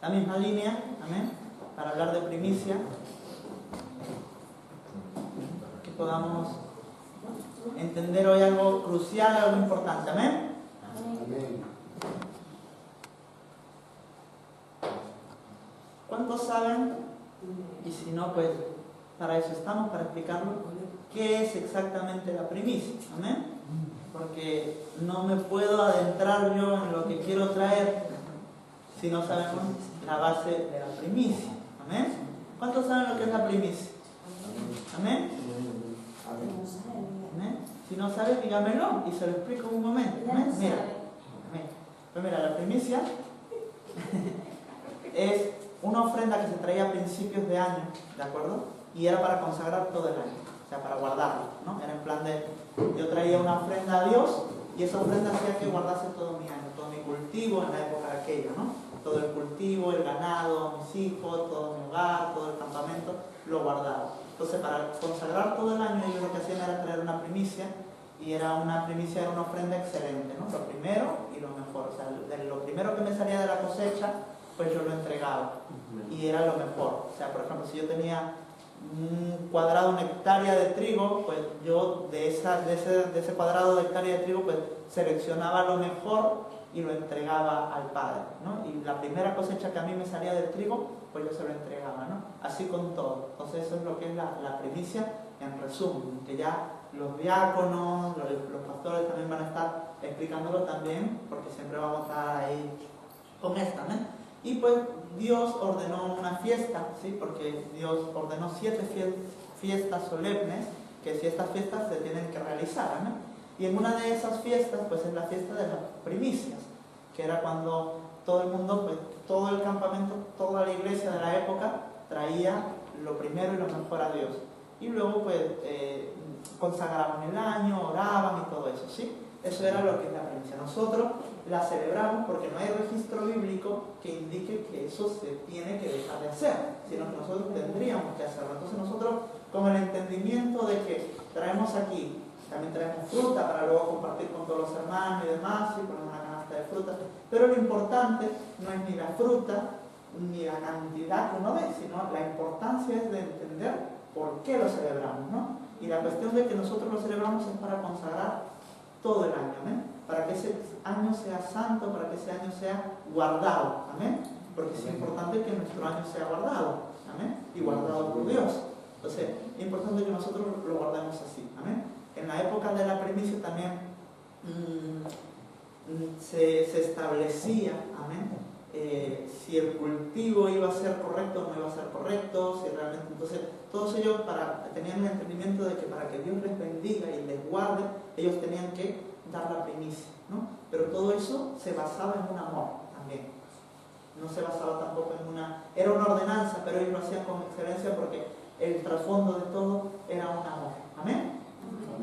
la misma línea, amén, para hablar de primicia, que podamos entender hoy algo crucial, algo importante, amén. Amén. ¿Cuántos saben? Y si no, pues para eso estamos, para explicarlo, qué es exactamente la primicia, amén. Porque no me puedo adentrar yo en lo que quiero traer si no sabemos la base de la primicia, amén. ¿Cuántos saben lo que es la primicia? Amén. Amén. Si no sabes, dígamelo y se lo explico en un momento. Amén. Mira, amén. Pues mira, la primicia es una ofrenda que se traía a principios de año, ¿de acuerdo? Y era para consagrar todo el año, o sea, para guardarlo, ¿no? Era en plan de, yo traía una ofrenda a Dios y esa ofrenda hacía que guardase todo mi año, todo mi cultivo en la época aquella, ¿no? Todo el cultivo, el ganado, mis hijos, todo mi hogar, todo el campamento, lo guardaba. Entonces, para consagrar todo el año, ellos lo que hacían era traer una primicia, y era una primicia, era una ofrenda excelente, ¿no? Lo primero y lo mejor, o sea, de lo primero que me salía de la cosecha, pues yo lo entregaba, y era lo mejor. O sea, por ejemplo, si yo tenía un cuadrado, una hectárea de trigo, pues yo de ese cuadrado de hectárea de trigo, pues seleccionaba lo mejor y lo entregaba al Padre, ¿no? Y la primera cosecha que a mí me salía del trigo, pues yo se lo entregaba, ¿no? Así con todo. Entonces eso es lo que es la primicia en resumen, que ya los diáconos, los pastores también van a estar explicándolo también, porque siempre vamos a estar ahí con esta, ¿no? Y pues Dios ordenó una fiesta, ¿sí? Porque Dios ordenó 7 fiestas solemnes, que si estas fiestas se tienen que realizar, ¿no? Y en una de esas fiestas, pues es la fiesta de las primicias, que era cuando todo el mundo, pues todo el campamento, toda la iglesia de la época traía lo primero y lo mejor a Dios. Y luego pues consagraban el año, oraban y todo eso, ¿sí? Eso era lo que es la primicia. Nosotros la celebramos porque no hay registro bíblico que indique que eso se tiene que dejar de hacer, sino que nosotros tendríamos que hacerlo. Entonces nosotros, con el entendimiento de que traemos aquí, también traemos fruta para luego compartir con todos los hermanos y demás, y poner una canasta de fruta, pero lo importante no es ni la fruta, ni la cantidad que uno ve, sino la importancia es de entender por qué lo celebramos, ¿no? Y la cuestión de que nosotros lo celebramos es para consagrar todo el año, ¿amén? Para que ese año sea santo, para que ese año sea guardado, ¿amén? Porque es importante que nuestro año sea guardado, ¿amén? Y guardado por Dios. Entonces, es importante que nosotros lo guardemos así, ¿amén? En la época de la primicia también se establecía, ¿amén? Si el cultivo iba a ser correcto o no iba a ser correcto, si realmente, entonces todos ellos tenían el entendimiento de que para que Dios les bendiga y les guarde, ellos tenían que dar la primicia, ¿no? Pero todo eso se basaba en un amor también, no se basaba tampoco en era una ordenanza, pero ellos lo hacían con excelencia porque el trasfondo de todo era un amor, ¿amén?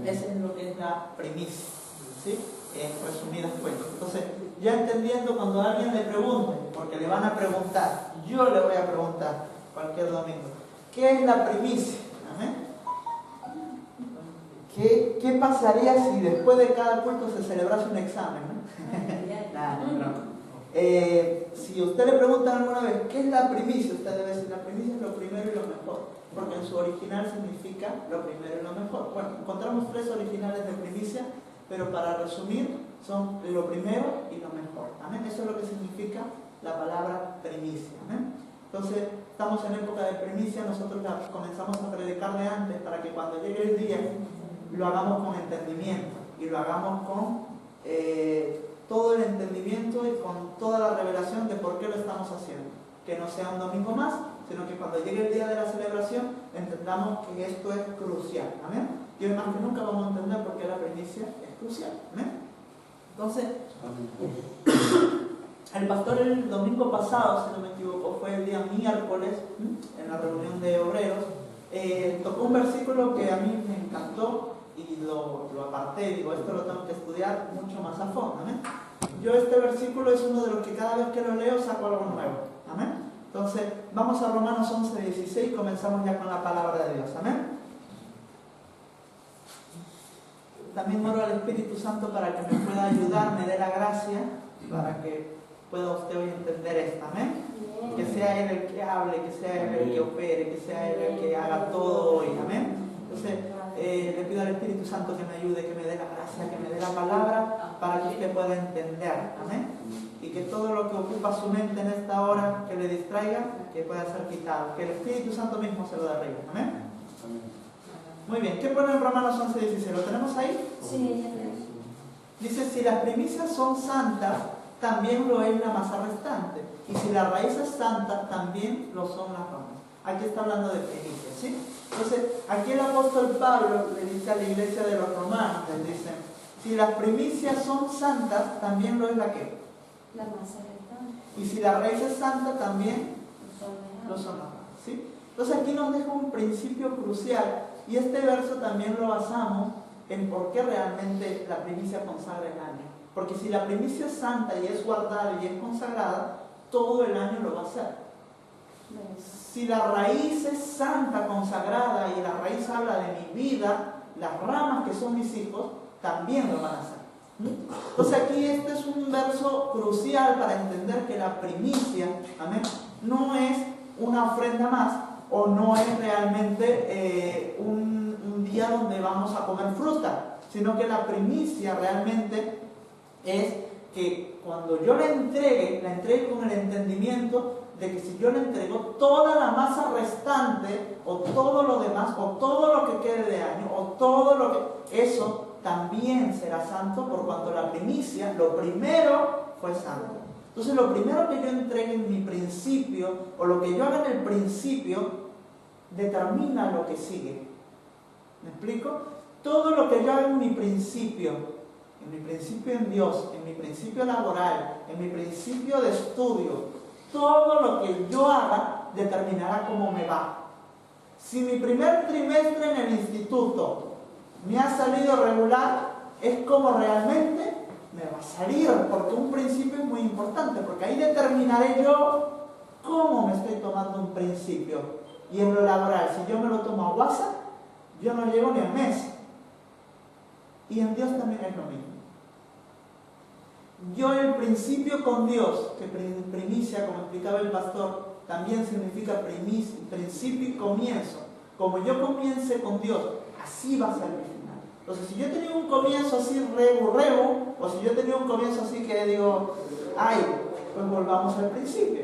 Ese es lo que es la primicia, ¿sí? En resumidas cuentas. Entonces, ya entendiendo, cuando alguien le pregunte, porque le van a preguntar, yo le voy a preguntar cualquier domingo, ¿qué es la primicia? ¿Amén? ¿Qué pasaría si después de cada culto se celebrase un examen? Si usted le pregunta alguna vez, ¿qué es la primicia? Usted debe decir, la primicia es lo primero y lo mejor, porque en su original significa lo primero y lo mejor. Bueno, encontramos 3 originales de primicia, pero para resumir, son lo primero y lo mejor. ¿Amén? Eso es lo que significa la palabra primicia. ¿Amén? Entonces, estamos en época de primicia, nosotros la comenzamos a predicar de antes para que cuando llegue el día lo hagamos con entendimiento y lo hagamos con todo el entendimiento y con toda la revelación de por qué lo estamos haciendo. Que no sea un domingo más, sino que cuando llegue el día de la celebración entendamos que esto es crucial. ¿Amén? Y hoy más que nunca vamos a entender por qué la primicia es crucial. ¿Amén? Entonces, el pastor el domingo pasado, si no me equivoco, fue el día miércoles, en la reunión de obreros, tocó un versículo que a mí me encantó y lo aparté, digo, esto lo tengo que estudiar mucho más a fondo, ¿amén? Yo este versículo es uno de los que cada vez que lo leo saco algo nuevo, ¿amén? Entonces, vamos a Romanos 11:16 y comenzamos ya con la palabra de Dios, ¿amén? También oro al Espíritu Santo para que me pueda ayudar, me dé la gracia, para que pueda usted hoy entender esto, ¿amén? sea Él el que hable, que sea Él el que opere, que sea Él el que haga todo hoy. Amén. Entonces, le pido al Espíritu Santo que me ayude, que me dé la gracia, que me dé la palabra para que usted pueda entender. Amén. Y que todo lo que ocupa su mente en esta hora, que le distraiga, que pueda ser quitado. Que el Espíritu Santo mismo se lo derribe. Amén. Muy bien. ¿Qué pone en Romanos 11:16? ¿Lo tenemos ahí? Sí, ya tenemos. Dice, si las primicias son santas, también lo es la masa restante. Y si la raíz es santa, también lo son las ramas. Aquí está hablando de primicias, ¿sí? Entonces, aquí el apóstol Pablo le dice a la iglesia de los romanos, les dice, si las primicias son santas, también lo es la que. La masa restante. Y si la raíz es santa, también lo son las ramas, ¿sí? Entonces aquí nos deja un principio crucial, y este verso también lo basamos en por qué realmente la primicia consagra el año. Porque si la primicia es santa y es guardada y es consagrada, todo el año lo va a hacer. Si la raíz es santa, consagrada, y la raíz habla de mi vida, las ramas que son mis hijos, también lo van a hacer. Entonces aquí este es un verso crucial para entender que la primicia, amén, no es una ofrenda más, o no es realmente un día donde vamos a comer fruta, sino que la primicia realmente es que cuando yo la entregue con el entendimiento de que si yo le entrego toda la masa restante, o todo lo demás, o todo lo que quede de año, o todo lo que... eso también será santo, por cuanto la primicia, lo primero fue santo. Entonces lo primero que yo entregue en mi principio, o lo que yo haga en el principio, determina lo que sigue. ¿Me explico? Todo lo que yo haga en mi principio en Dios, en mi principio laboral, en mi principio de estudio, todo lo que yo haga determinará cómo me va. Si mi primer trimestre en el instituto me ha salido regular, es como realmente me va a salir, porque un principio es muy importante, porque ahí determinaré yo cómo me estoy tomando un principio. Y en lo laboral, si yo me lo tomo a guasa, yo no llego ni al mes. Y en Dios también es lo mismo. Yo el principio con Dios, que primicia, como explicaba el pastor, también significa principio y comienzo. Como yo comience con Dios, así va a ser mi final. Entonces, si yo he tenido un comienzo así rebu, o si yo he tenido un comienzo así que digo, ay, pues volvamos al principio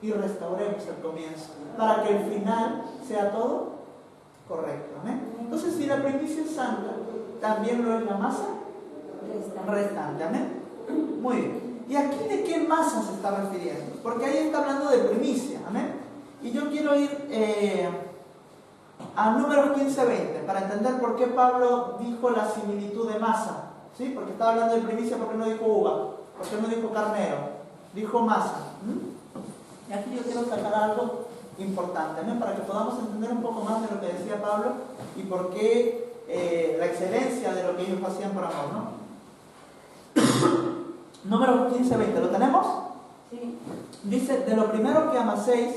y restauremos el comienzo, para que el final sea todo correcto. ¿Eh? Entonces, si la primicia es santa, también lo es la masa restante. ¿Amén? Muy bien. ¿Y aquí de qué masa se está refiriendo? Porque ahí está hablando de primicia. ¿Amén? Y yo quiero ir a Números 15:20 para entender por qué Pablo dijo la similitud de masa. ¿Sí? Porque estaba hablando de primicia, ¿por qué no dijo uva? ¿Por qué no dijo carnero? Dijo masa. Y aquí yo quiero sacar algo importante, ¿no? Para que podamos entender un poco más de lo que decía Pablo y por qué la excelencia de lo que ellos hacían por amor, ¿no? Número 15:20, ¿lo tenemos? Sí. Dice, de lo primero que amaséis,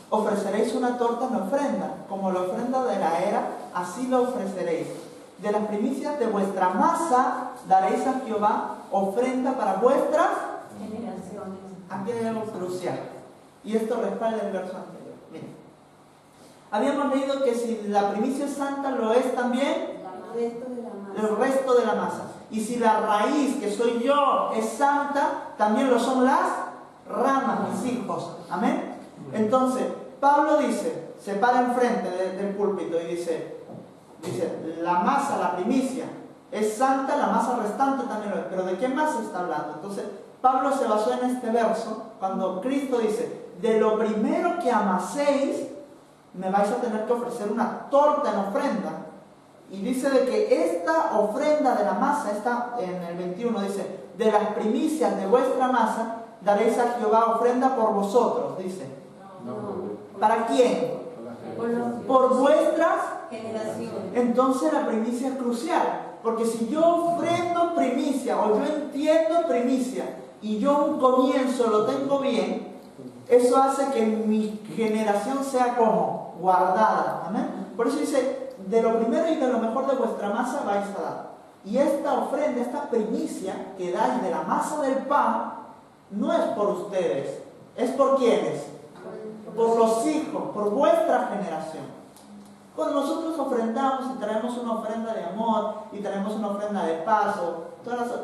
ofreceréis una torta en ofrenda, como la ofrenda de la era, así lo ofreceréis. De las primicias de vuestra masa daréis a Jehová ofrenda para vuestras generaciones. Aquí hay algo crucial. Y esto respalda el verso anterior. Miren. Habíamos leído que si la primicia es santa, lo es también el resto de la masa. Y si la raíz, que soy yo, es santa, también lo son las ramas, mis hijos. Amén. Entonces, Pablo dice, se para enfrente del púlpito y dice, la masa, la primicia, es santa, la masa restante también lo es. Pero ¿de qué masa está hablando? Entonces, Pablo se basó en este verso cuando Cristo dice, de lo primero que amaséis, me vais a tener que ofrecer una torta en ofrenda. Y dice de que esta ofrenda de la masa, está en el 21, dice, de las primicias de vuestra masa, daréis a Jehová ofrenda por vosotros, dice. No. ¿Para quién? Por vuestras generaciones. Entonces la primicia es crucial, porque si yo ofrendo primicia, o yo entiendo primicia, y yo un comienzo lo tengo bien, eso hace que mi generación sea como guardada. ¿Amén? Por eso dice, de lo primero y de lo mejor de vuestra masa vais a dar. Y esta ofrenda, esta primicia que dais de la masa del pan, no es por ustedes. ¿Es por quiénes? por los hijos, por vuestra generación. Cuando nosotros ofrendamos y traemos una ofrenda de amor y traemos una ofrenda de paso,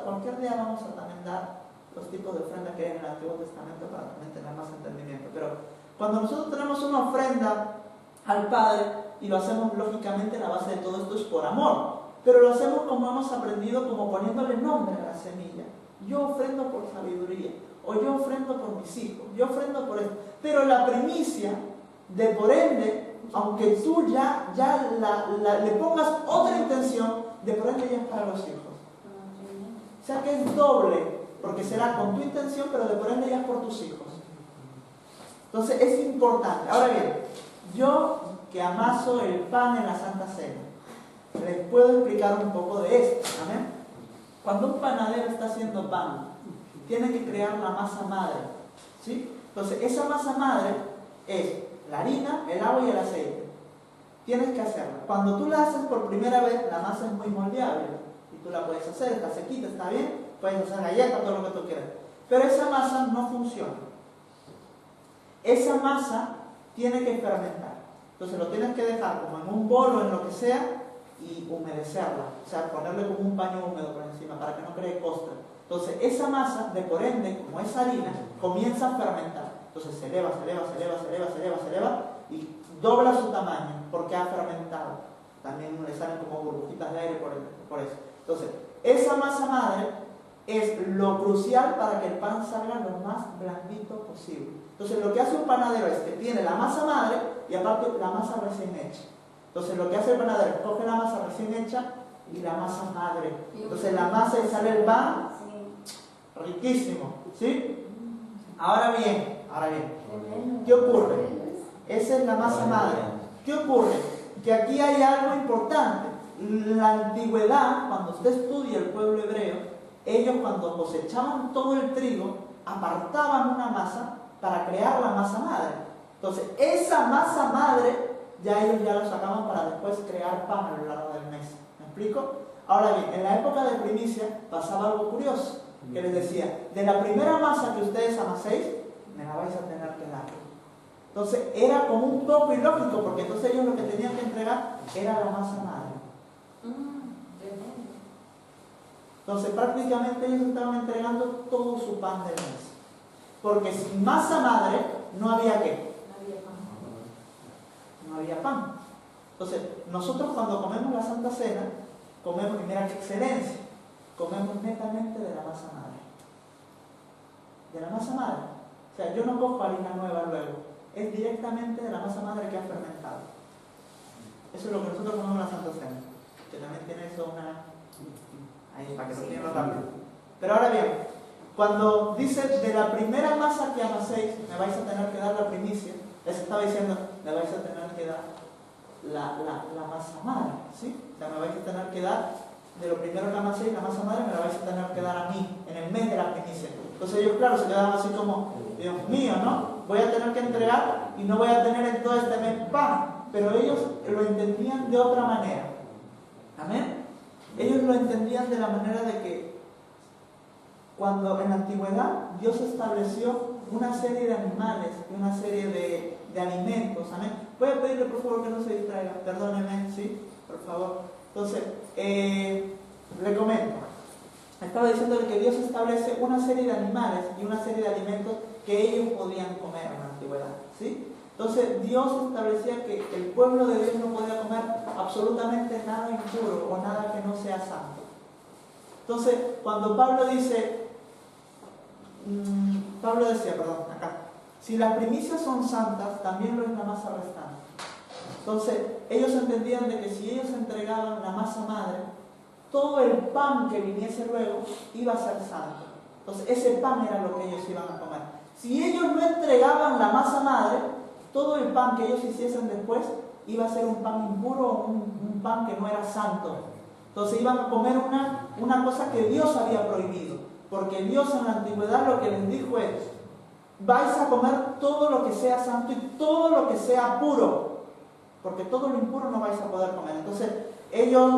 cualquier día vamos a también dar los tipos de ofrenda que hay en el Antiguo Testamento para también tener más entendimiento. Pero cuando nosotros tenemos una ofrenda al Padre, y lo hacemos lógicamente, la base de todo esto es por amor, pero lo hacemos como hemos aprendido, como poniéndole nombre a la semilla. Yo ofrendo por sabiduría, o yo ofrendo por mis hijos, yo ofrendo por esto. Pero la primicia, de por ende, aunque tú ya le pongas otra intención, de por ende ya es para los hijos. O sea que es doble, porque será con tu intención, pero de por ende ya es por tus hijos. Entonces es importante. Ahora bien, yo que amaso el pan en la Santa Cena, les puedo explicar un poco de esto. ¿Amén? Cuando un panadero está haciendo pan, tiene que crear la masa madre, ¿sí? Entonces esa masa madre es la harina, el agua y el aceite. Tienes que hacerla. Cuando tú la haces por primera vez, la masa es muy moldeable y tú la puedes hacer, está sequita, está bien, puedes hacer galletas, todo lo que tú quieras. Pero esa masa no funciona. Esa masa tiene que fermentar. Entonces lo tienes que dejar como en un bol o en lo que sea y humedecerla. O sea, ponerle como un paño húmedo por encima para que no cree costra. Entonces esa masa, de por ende, como es harina, comienza a fermentar. Entonces se eleva y dobla su tamaño porque ha fermentado. También le salen como burbujitas de aire por eso. Entonces, esa masa madre es lo crucial para que el pan salga lo más blandito posible. Entonces, lo que hace un panadero es que tiene la masa madre y aparte la masa recién hecha. Entonces, lo que hace el panadero es coge la masa recién hecha y la masa madre. Entonces, la masa y sale el pan riquísimo, ¿sí? Ahora bien, ¿qué ocurre? Esa es la masa madre. ¿Qué ocurre? Que aquí hay algo importante. La antigüedad, cuando usted estudia el pueblo hebreo, ellos cuando cosechaban todo el trigo, apartaban una masa para crear la masa madre. Entonces, esa masa madre, ya ellos ya la sacaban para después crear pan a lo largo del mes. ¿Me explico? Ahora bien, en la época de primicia pasaba algo curioso, que les decía, de la primera masa que ustedes amaséis, me la vais a tener que dar. Entonces era como un poco ilógico, porque entonces ellos lo que tenían que entregar era la masa madre. Entonces prácticamente ellos estaban entregando todo su pan del mes. Porque sin masa madre no había ¿qué? No había pan. Entonces nosotros cuando comemos la Santa Cena, comemos, y mira qué excelencia, comemos netamente de la masa madre. De la masa madre. O sea, yo no cojo harina nueva luego. Es directamente de la masa madre que ha fermentado. Eso es lo que nosotros comemos en la Santa Cena. Que también tiene eso ahí para que lo tengan rápido. Pero ahora bien, cuando dice de la primera masa que amaséis, me vais a tener que dar la primicia, les estaba diciendo, me vais a tener que dar la masa madre, ¿sí? O sea, me vais a tener que dar de lo primero que amaséis, la masa madre me la vais a tener que dar a mí, en el mes de la primicia. Entonces ellos, claro, se quedaban así como, Dios mío, ¿no? Voy a tener que entregar y no voy a tener en todo este mes pan. Pero ellos lo entendían de otra manera. ¿Amén? Ellos lo entendían de la manera de que cuando en la antigüedad Dios estableció una serie de animales y una serie de alimentos. ¿Amén? Voy a pedirle por favor que no se distraiga. Perdónenme, ¿sí? Por favor. Entonces, le comento. Estaba diciendo que Dios establece una serie de animales y una serie de alimentos que ellos podían comer en la antigüedad, ¿sí? Entonces Dios establecía que el pueblo de Dios no podía comer absolutamente nada impuro o nada que no sea santo. Entonces, cuando Pablo dice, Pablo decía, acá, si las primicias son santas, también lo es la masa restante. Entonces, ellos entendían de que si ellos entregaban la masa madre, todo el pan que viniese luego iba a ser santo. Entonces ese pan era lo que ellos iban a comer. Si ellos no entregaban la masa madre, todo el pan que ellos hiciesen después iba a ser un pan impuro o un pan que no era santo. Entonces iban a comer una cosa que Dios había prohibido. Porque Dios en la antigüedad lo que les dijo es, vais a comer todo lo que sea santo y todo lo que sea puro. Porque todo lo impuro no vais a poder comer. Entonces ellos,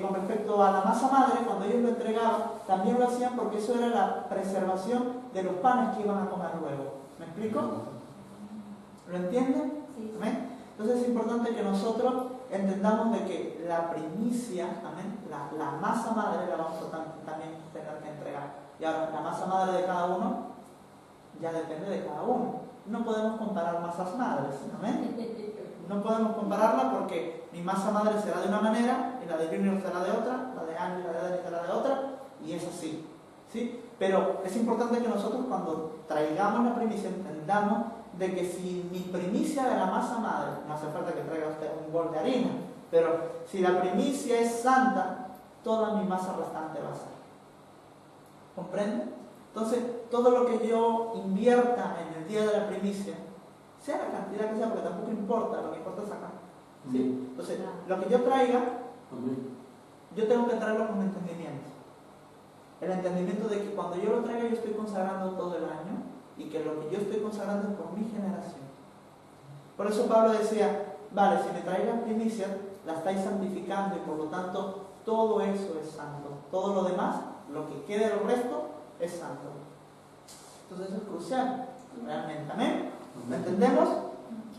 con respecto a la masa madre, cuando ellos lo entregaban, también lo hacían porque eso era la preservación de los panes que iban a comer luego. ¿Me explico? ¿Lo entienden? Sí. ¿Amén? Entonces es importante que nosotros entendamos de que la primicia, ¿amén? La masa madre la vamos a también tener que entregar. Y ahora, la masa madre de cada uno ya depende de cada uno. No podemos comparar masas madres, ¿amén? No podemos compararla porque mi masa madre será de una manera y la de Junior será de otra, la de Angie y la de Dani será de otra, y es así, ¿sí? Pero es importante que nosotros cuando traigamos la primicia entendamos de que si mi primicia de la masa madre, no hace falta que traiga usted un bol de harina, pero si la primicia es santa, toda mi masa restante va a ser. ¿Comprende? Entonces, todo lo que yo invierta en el día de la primicia, sea la cantidad que sea, porque tampoco importa, lo que importa es acá. ¿Sí? Entonces, lo que yo traiga, yo tengo que traerlo con entendimiento. El entendimiento de que cuando yo lo traiga, yo estoy consagrando todo el año y que lo que yo estoy consagrando es por mi generación. Por eso Pablo decía, vale, si me traéis las primicias, la estáis santificando y por lo tanto todo eso es santo. Todo lo demás, lo que quede del resto, es santo. Entonces eso es crucial, realmente. ¿Amén? ¿Lo entendemos?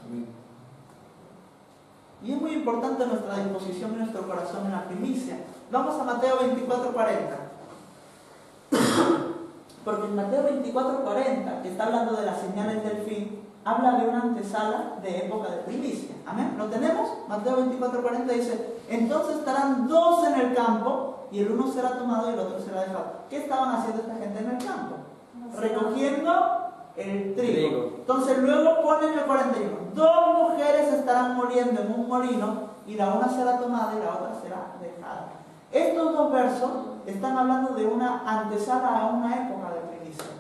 Amén. Y es muy importante nuestra disposición y nuestro corazón en la primicia. Vamos a Mateo 24:40. Porque en Mateo 24:40, que está hablando de las señales del fin, habla de una antesala de época de primicia. ¿Amén? ¿Lo tenemos? Mateo 24:40 dice, entonces estarán dos en el campo y el uno será tomado y el otro será dejado. ¿Qué estaban haciendo esta gente en el campo? Recogiendo el trigo. Entonces luego ponen el 41. Dos mujeres estarán moliendo en un molino y la una será tomada y la otra será dejada. Estos dos versos están hablando de una antesala a una época de primicia.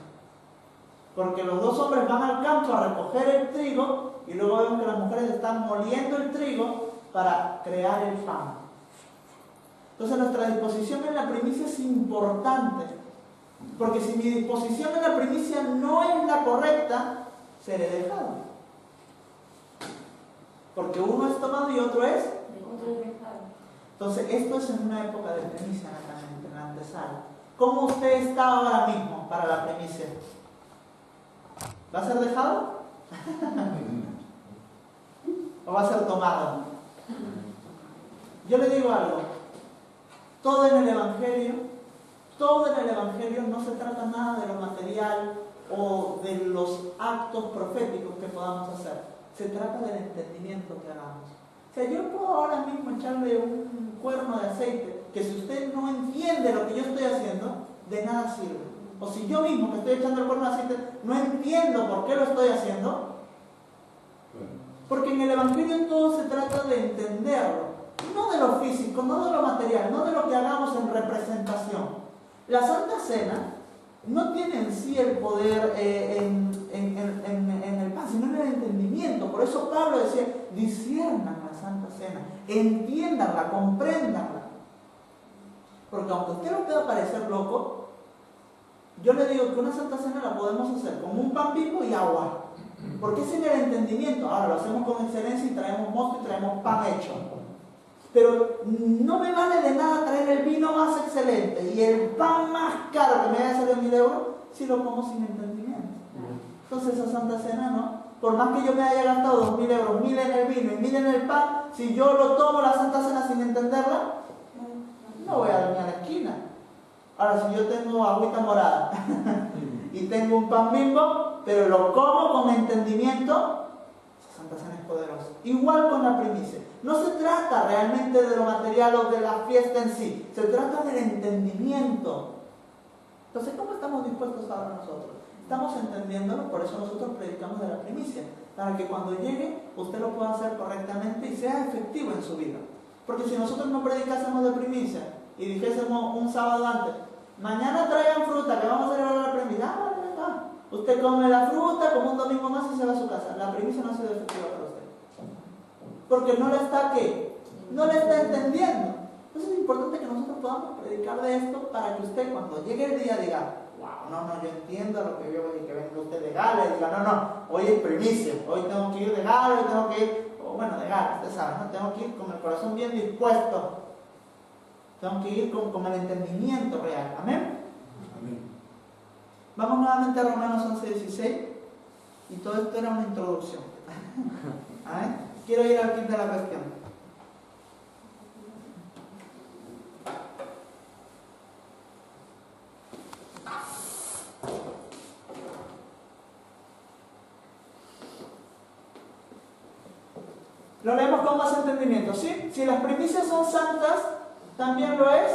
Porque los dos hombres van al campo a recoger el trigo y luego vemos que las mujeres están moliendo el trigo para crear el pan. Entonces nuestra disposición en la primicia es importante. Porque si mi disposición en la primicia no es la correcta, seré dejado. Porque uno es tomado y otro es. Entonces esto es en una época de primicia, en la antesala. ¿Cómo usted está ahora mismo para la primicia? ¿Va a ser dejado? ¿O va a ser tomado? Yo le digo algo. Todo en el Evangelio no se trata nada de lo material o de los actos proféticos que podamos hacer. Se trata del entendimiento que hagamos. O sea, yo puedo ahora mismo echarle un cuerno de aceite que si usted no entiende lo que yo estoy haciendo, de nada sirve. O si yo mismo que estoy echando el cuerno de aceite no entiendo por qué lo estoy haciendo, porque en el Evangelio todo se trata de entenderlo. No de lo físico, no de lo material, no de lo que hagamos en representación. La Santa Cena no tiene en sí el poder en el pan, sino en el entendimiento. Por eso Pablo decía, disciernan la Santa Cena, entiéndanla, compréndanla. Porque aunque a usted le pueda parecer loco, yo le digo que una Santa Cena la podemos hacer con un pan Bimbo y agua. Porque es en el entendimiento. Ahora lo hacemos con excelencia y traemos mosto y traemos pan hecho. Pero no me vale de nada traer el vino más excelente y el pan más caro que me haya salido 1.000 euros si lo como sin entendimiento. Entonces esa Santa Cena, ¿no? Por más que yo me haya gastado 2.000 euros, 1.000 en el vino y 1.000 en el pan, si yo lo tomo la Santa Cena sin entenderla, no voy a dormir a la esquina. Ahora, si yo tengo agüita morada y tengo un pan Bimbo, pero lo como con entendimiento, esa Santa Cena es poderosa. Igual con la primicia. No se trata realmente de lo material o de la fiesta en sí, se trata del entendimiento. Entonces, ¿cómo estamos dispuestos ahora nosotros? Estamos entendiéndolo, por eso nosotros predicamos de la primicia, para que cuando llegue usted lo pueda hacer correctamente y sea efectivo en su vida. Porque si nosotros no predicásemos de primicia y dijésemos un sábado antes, mañana traigan fruta que vamos a celebrar la primicia, venga. Usted come la fruta como un domingo más y se va a su casa. La primicia no ha sido efectiva para usted. Porque no la está ¿qué? No la está entendiendo. Entonces es importante que nosotros podamos predicar de esto para que usted cuando llegue el día diga, wow, no, yo entiendo lo que yo y que venga usted de gala y diga, no, hoy es primicia, hoy tengo que ir de gala, hoy tengo que ir, de gala, usted sabe, ¿no? Tengo que ir con el corazón bien dispuesto, tengo que ir con el entendimiento real. ¿Amén? Amén. Vamos nuevamente a Romanos 11:16. Y todo esto era una introducción. A ver, quiero ir al kit de la cuestión. Lo leemos con más entendimiento, ¿sí? Si las primicias son santas, también lo es.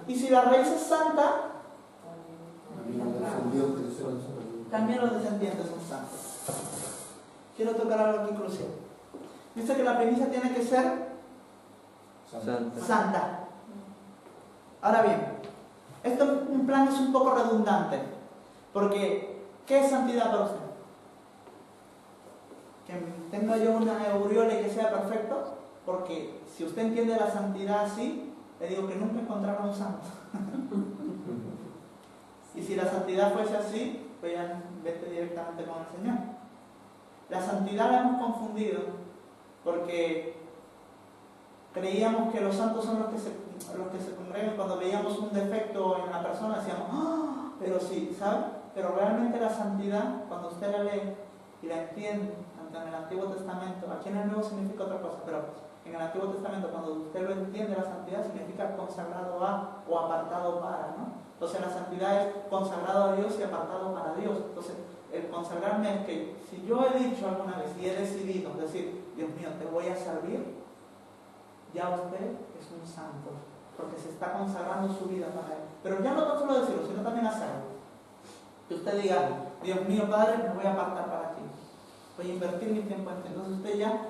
Y si la raíz es santa, también los descendientes son santos. Quiero tocar algo aquí crucial. Dice que la primicia tiene que ser santa. Ahora bien, esto en plan es un poco redundante, porque ¿qué es santidad para usted? Que tenga yo una aureola y que sea perfecto, porque si usted entiende la santidad así, le digo que nunca encontrará un santo. Y si la santidad fuese así, pues ya vete directamente con el Señor. La santidad la hemos confundido porque creíamos que los santos son los que se congregan. Cuando veíamos un defecto en la persona decíamos, ¡ah! Pero sí, ¿sabe? Pero realmente la santidad, cuando usted la lee y la entiende, tanto en el Antiguo Testamento, aquí en el Nuevo significa otra cosa, pero en el Antiguo Testamento cuando usted lo entiende, la santidad significa consagrado a o apartado para, ¿no? Entonces la santidad es consagrado a Dios y apartado para Dios. Entonces el consagrarme es que si yo he dicho alguna vez y he decidido decir, Dios mío, te voy a servir, ya usted es un santo, porque se está consagrando su vida para Él. Pero ya no tan solo decirlo, sino también hacerlo. Que usted diga, Dios mío, Padre, me voy a apartar para ti. Voy a invertir mi tiempo en ti. Entonces usted ya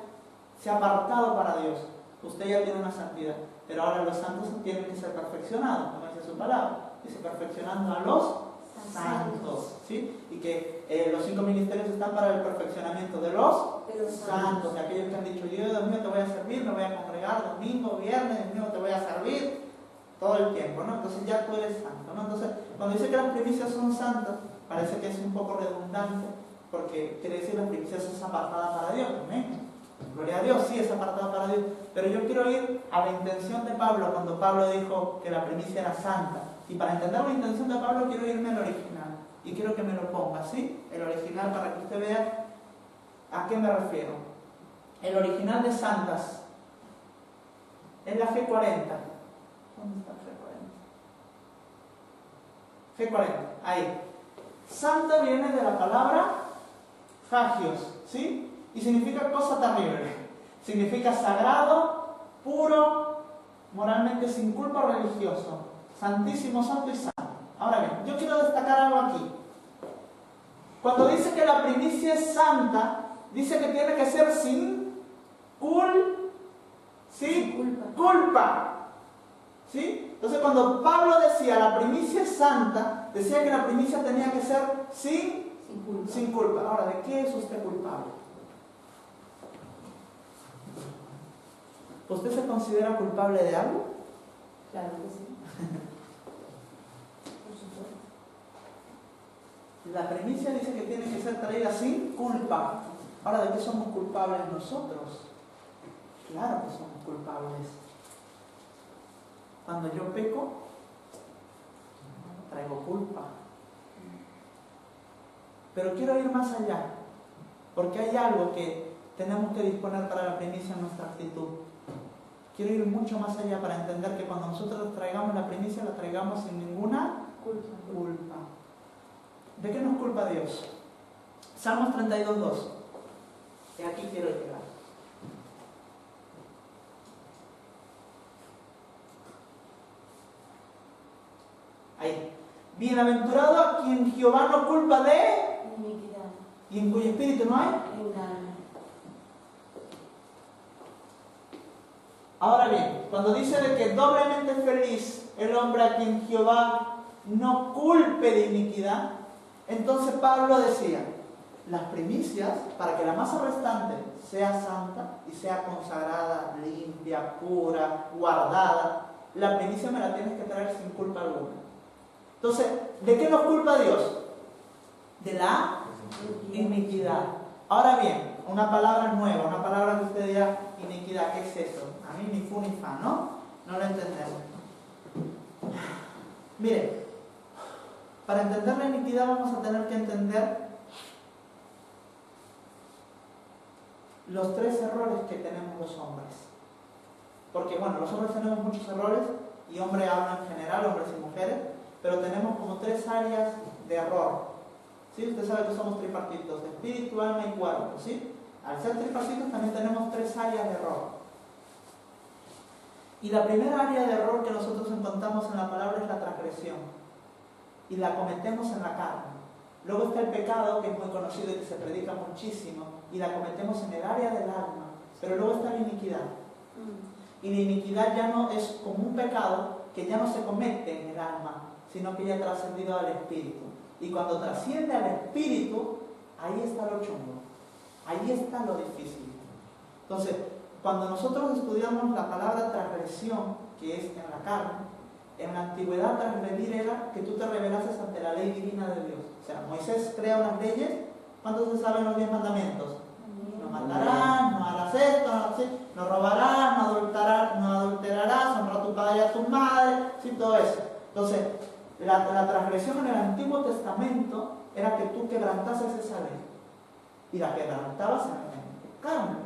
se ha apartado para Dios. Usted ya tiene una santidad. Pero ahora los santos tienen que ser perfeccionados, como dice su palabra. Dice, perfeccionando a los santos. ¿Sí? Y que los 5 ministerios están para el perfeccionamiento de los santos. De aquellos que han dicho, yo, Dios mío, te voy a servir, me voy a congregar domingo, viernes, Dios mío, te voy a servir todo el tiempo, ¿no? Entonces ya tú eres santo, ¿no? Entonces, cuando dice que las primicias son santas, parece que es un poco redundante, porque quiere decir que las primicias es apartada para Dios, ¿amén? Gloria a Dios, sí es apartada para Dios, pero yo quiero ir a la intención de Pablo cuando Pablo dijo que la primicia era santa. Y para entender la intención de Pablo quiero irme al original y quiero que me lo ponga, ¿sí? El original para que usted vea a qué me refiero. El original de santas es la G40. ¿Dónde está G40? G40, ahí. Santa viene de la palabra hagios, ¿sí? Y significa cosa terrible. Significa sagrado, puro, moralmente sin culpa, religioso. Santísimo, santo y santo. Ahora bien, yo quiero destacar algo aquí. Cuando dice que la primicia es santa, dice que tiene que ser sin culpa. ¿Sí? Entonces cuando Pablo decía la primicia es santa, decía que la primicia tenía que ser sin culpa. Ahora, ¿de qué es usted culpable? ¿Usted se considera culpable de algo? Claro que sí. La primicia dice que tiene que ser traída sin culpa. Ahora, ¿de qué somos culpables nosotros? Claro que somos culpables. Cuando yo peco, traigo culpa. Pero quiero ir más allá, porque hay algo que tenemos que disponer para la primicia en nuestra actitud. Quiero ir mucho más allá para entender que cuando nosotros traigamos la primicia, la traigamos sin ninguna culpa. ¿De qué nos culpa Dios? Salmos 32:2. Y aquí quiero llegar. Ahí. Bienaventurado a quien Jehová no culpa de iniquidad y en cuyo espíritu no hay engaño. Ahora bien, cuando dice de que doblemente feliz el hombre a quien Jehová no culpe de iniquidad, entonces Pablo decía, las primicias, para que la masa restante sea santa y sea consagrada, limpia, pura, guardada, la primicia me la tienes que traer sin culpa alguna. Entonces, ¿de qué nos culpa Dios? De la iniquidad. Ahora bien, una palabra nueva, una palabra que usted diga, iniquidad, ¿qué es eso? A mí ni fu ni fa, ¿no? No lo entendemos. Mire, para entender la iniquidad vamos a tener que entender los tres errores que tenemos los hombres. Porque bueno, los hombres tenemos muchos errores, y hombre habla en general, hombres y mujeres, pero tenemos como tres áreas de error. ¿Sí? Usted sabe que somos tripartitos, espíritu, alma y cuerpo, ¿sí? Al ser tripartitos también tenemos tres áreas de error. Y la primera área de error que nosotros encontramos en la palabra es la transgresión. Y la cometemos en la carne. Luego está el pecado, que es muy conocido y que se predica muchísimo, y la cometemos en el área del alma. Pero luego está la iniquidad. Y la iniquidad ya no es como un pecado que ya no se comete en el alma, sino que ya ha trascendido al espíritu. Y cuando trasciende al espíritu, ahí está lo chungo. Ahí está lo difícil. Entonces, cuando nosotros estudiamos la palabra transgresión, que es en la carne, en la antigüedad transgredir era que tú te rebelases ante la ley divina de Dios. O sea, Moisés crea unas leyes. ¿Cuántos se saben los 10 mandamientos? No matarás, no harás esto, no robarás, no adulterarás, honra a tu padre y a tu madre, ¿sí? Todo eso. Entonces, la transgresión en el Antiguo Testamento era que tú quebrantases esa ley. Y la quebrantabas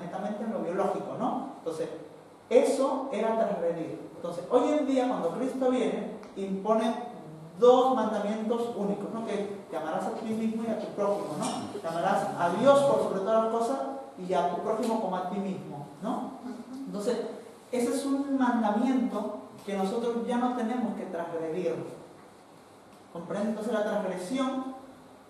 netamente en lo biológico, ¿no? Entonces, eso era transgredir. Entonces, hoy en día, cuando Cristo viene, impone dos mandamientos únicos, ¿no? Que te amarás a ti mismo y a tu prójimo, ¿no? Te amarás a Dios por sobre todas las cosas y a tu prójimo como a ti mismo, ¿no? Entonces, ese es un mandamiento que nosotros ya no tenemos que transgredir. ¿Comprende? Entonces, la transgresión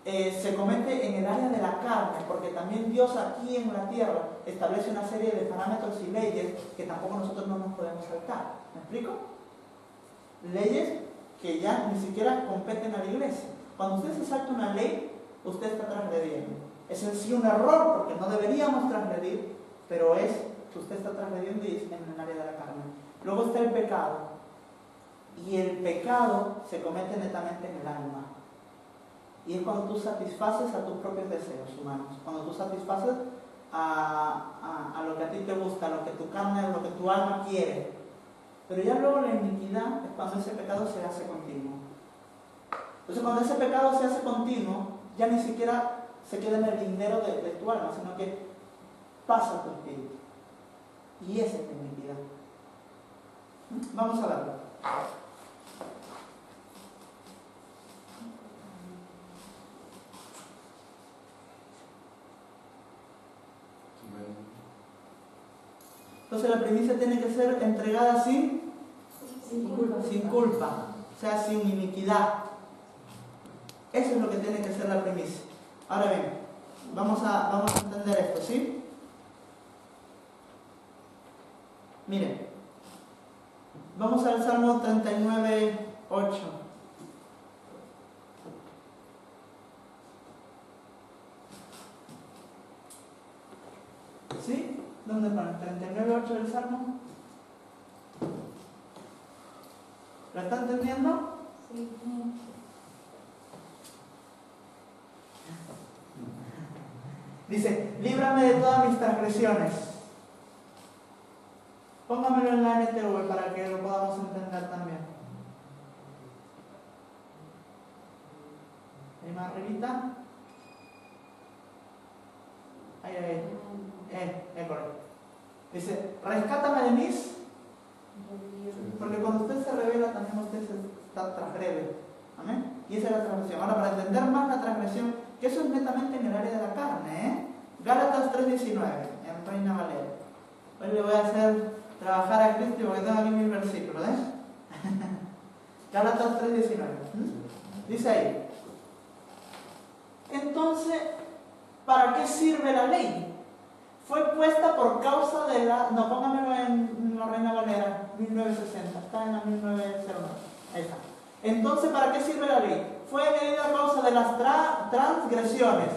se comete en el área de la carne, porque también Dios aquí en la tierra establece una serie de parámetros y leyes que tampoco nosotros no nos podemos saltar. ¿Me explico? Leyes que ya ni siquiera competen a la iglesia. Cuando usted se salta una ley, usted está transgrediendo. Es en sí un error, porque no deberíamos transgredir, pero es que usted está transgrediendo y es en el área de la carne. Luego está el pecado, y el pecado se comete netamente en el alma. Y es cuando tú satisfaces a tus propios deseos humanos, cuando tú satisfaces a lo que a ti te gusta, a lo que tu carne, a lo que tu alma quiere. Pero ya luego la iniquidad es cuando ese pecado se hace continuo. Entonces, cuando ese pecado se hace continuo, ya ni siquiera se queda en el lindero de tu alma, sino que pasa a tu espíritu. Y esa es la iniquidad. Vamos a verlo. Entonces la primicia tiene que ser entregada sin culpa, o sea, sin iniquidad. Eso es lo que tiene que ser la primicia. Ahora bien, vamos a entender esto, ¿sí? Miren, vamos al Salmo 39, 8. ¿Sí? ¿Dónde van? 39.8 del Salmo. ¿Lo están entendiendo? Sí. Dice, líbrame de todas mis transgresiones. Póngamelo en la NTV para que lo podamos entender también. Ahí más arribita. Ahí. Correcto. Dice, rescátame de mis, porque cuando usted se revela también usted se transgrede. Amén. Y esa es la transgresión. Ahora, para entender más la transgresión, que eso es netamente en el área de la carne, Gálatas 3:19, en Reina Valera. Hoy le voy a hacer trabajar a Cristo porque tengo aquí 1000 versículos, Gálatas 3:19. Dice ahí. Entonces, ¿para qué sirve la ley? Fue puesta por causa de la... No, póngamelo en la Reina Valera, 1960. Está en la 1909. Ahí está. Entonces, ¿para qué sirve la ley? Fue añadida a causa de las transgresiones,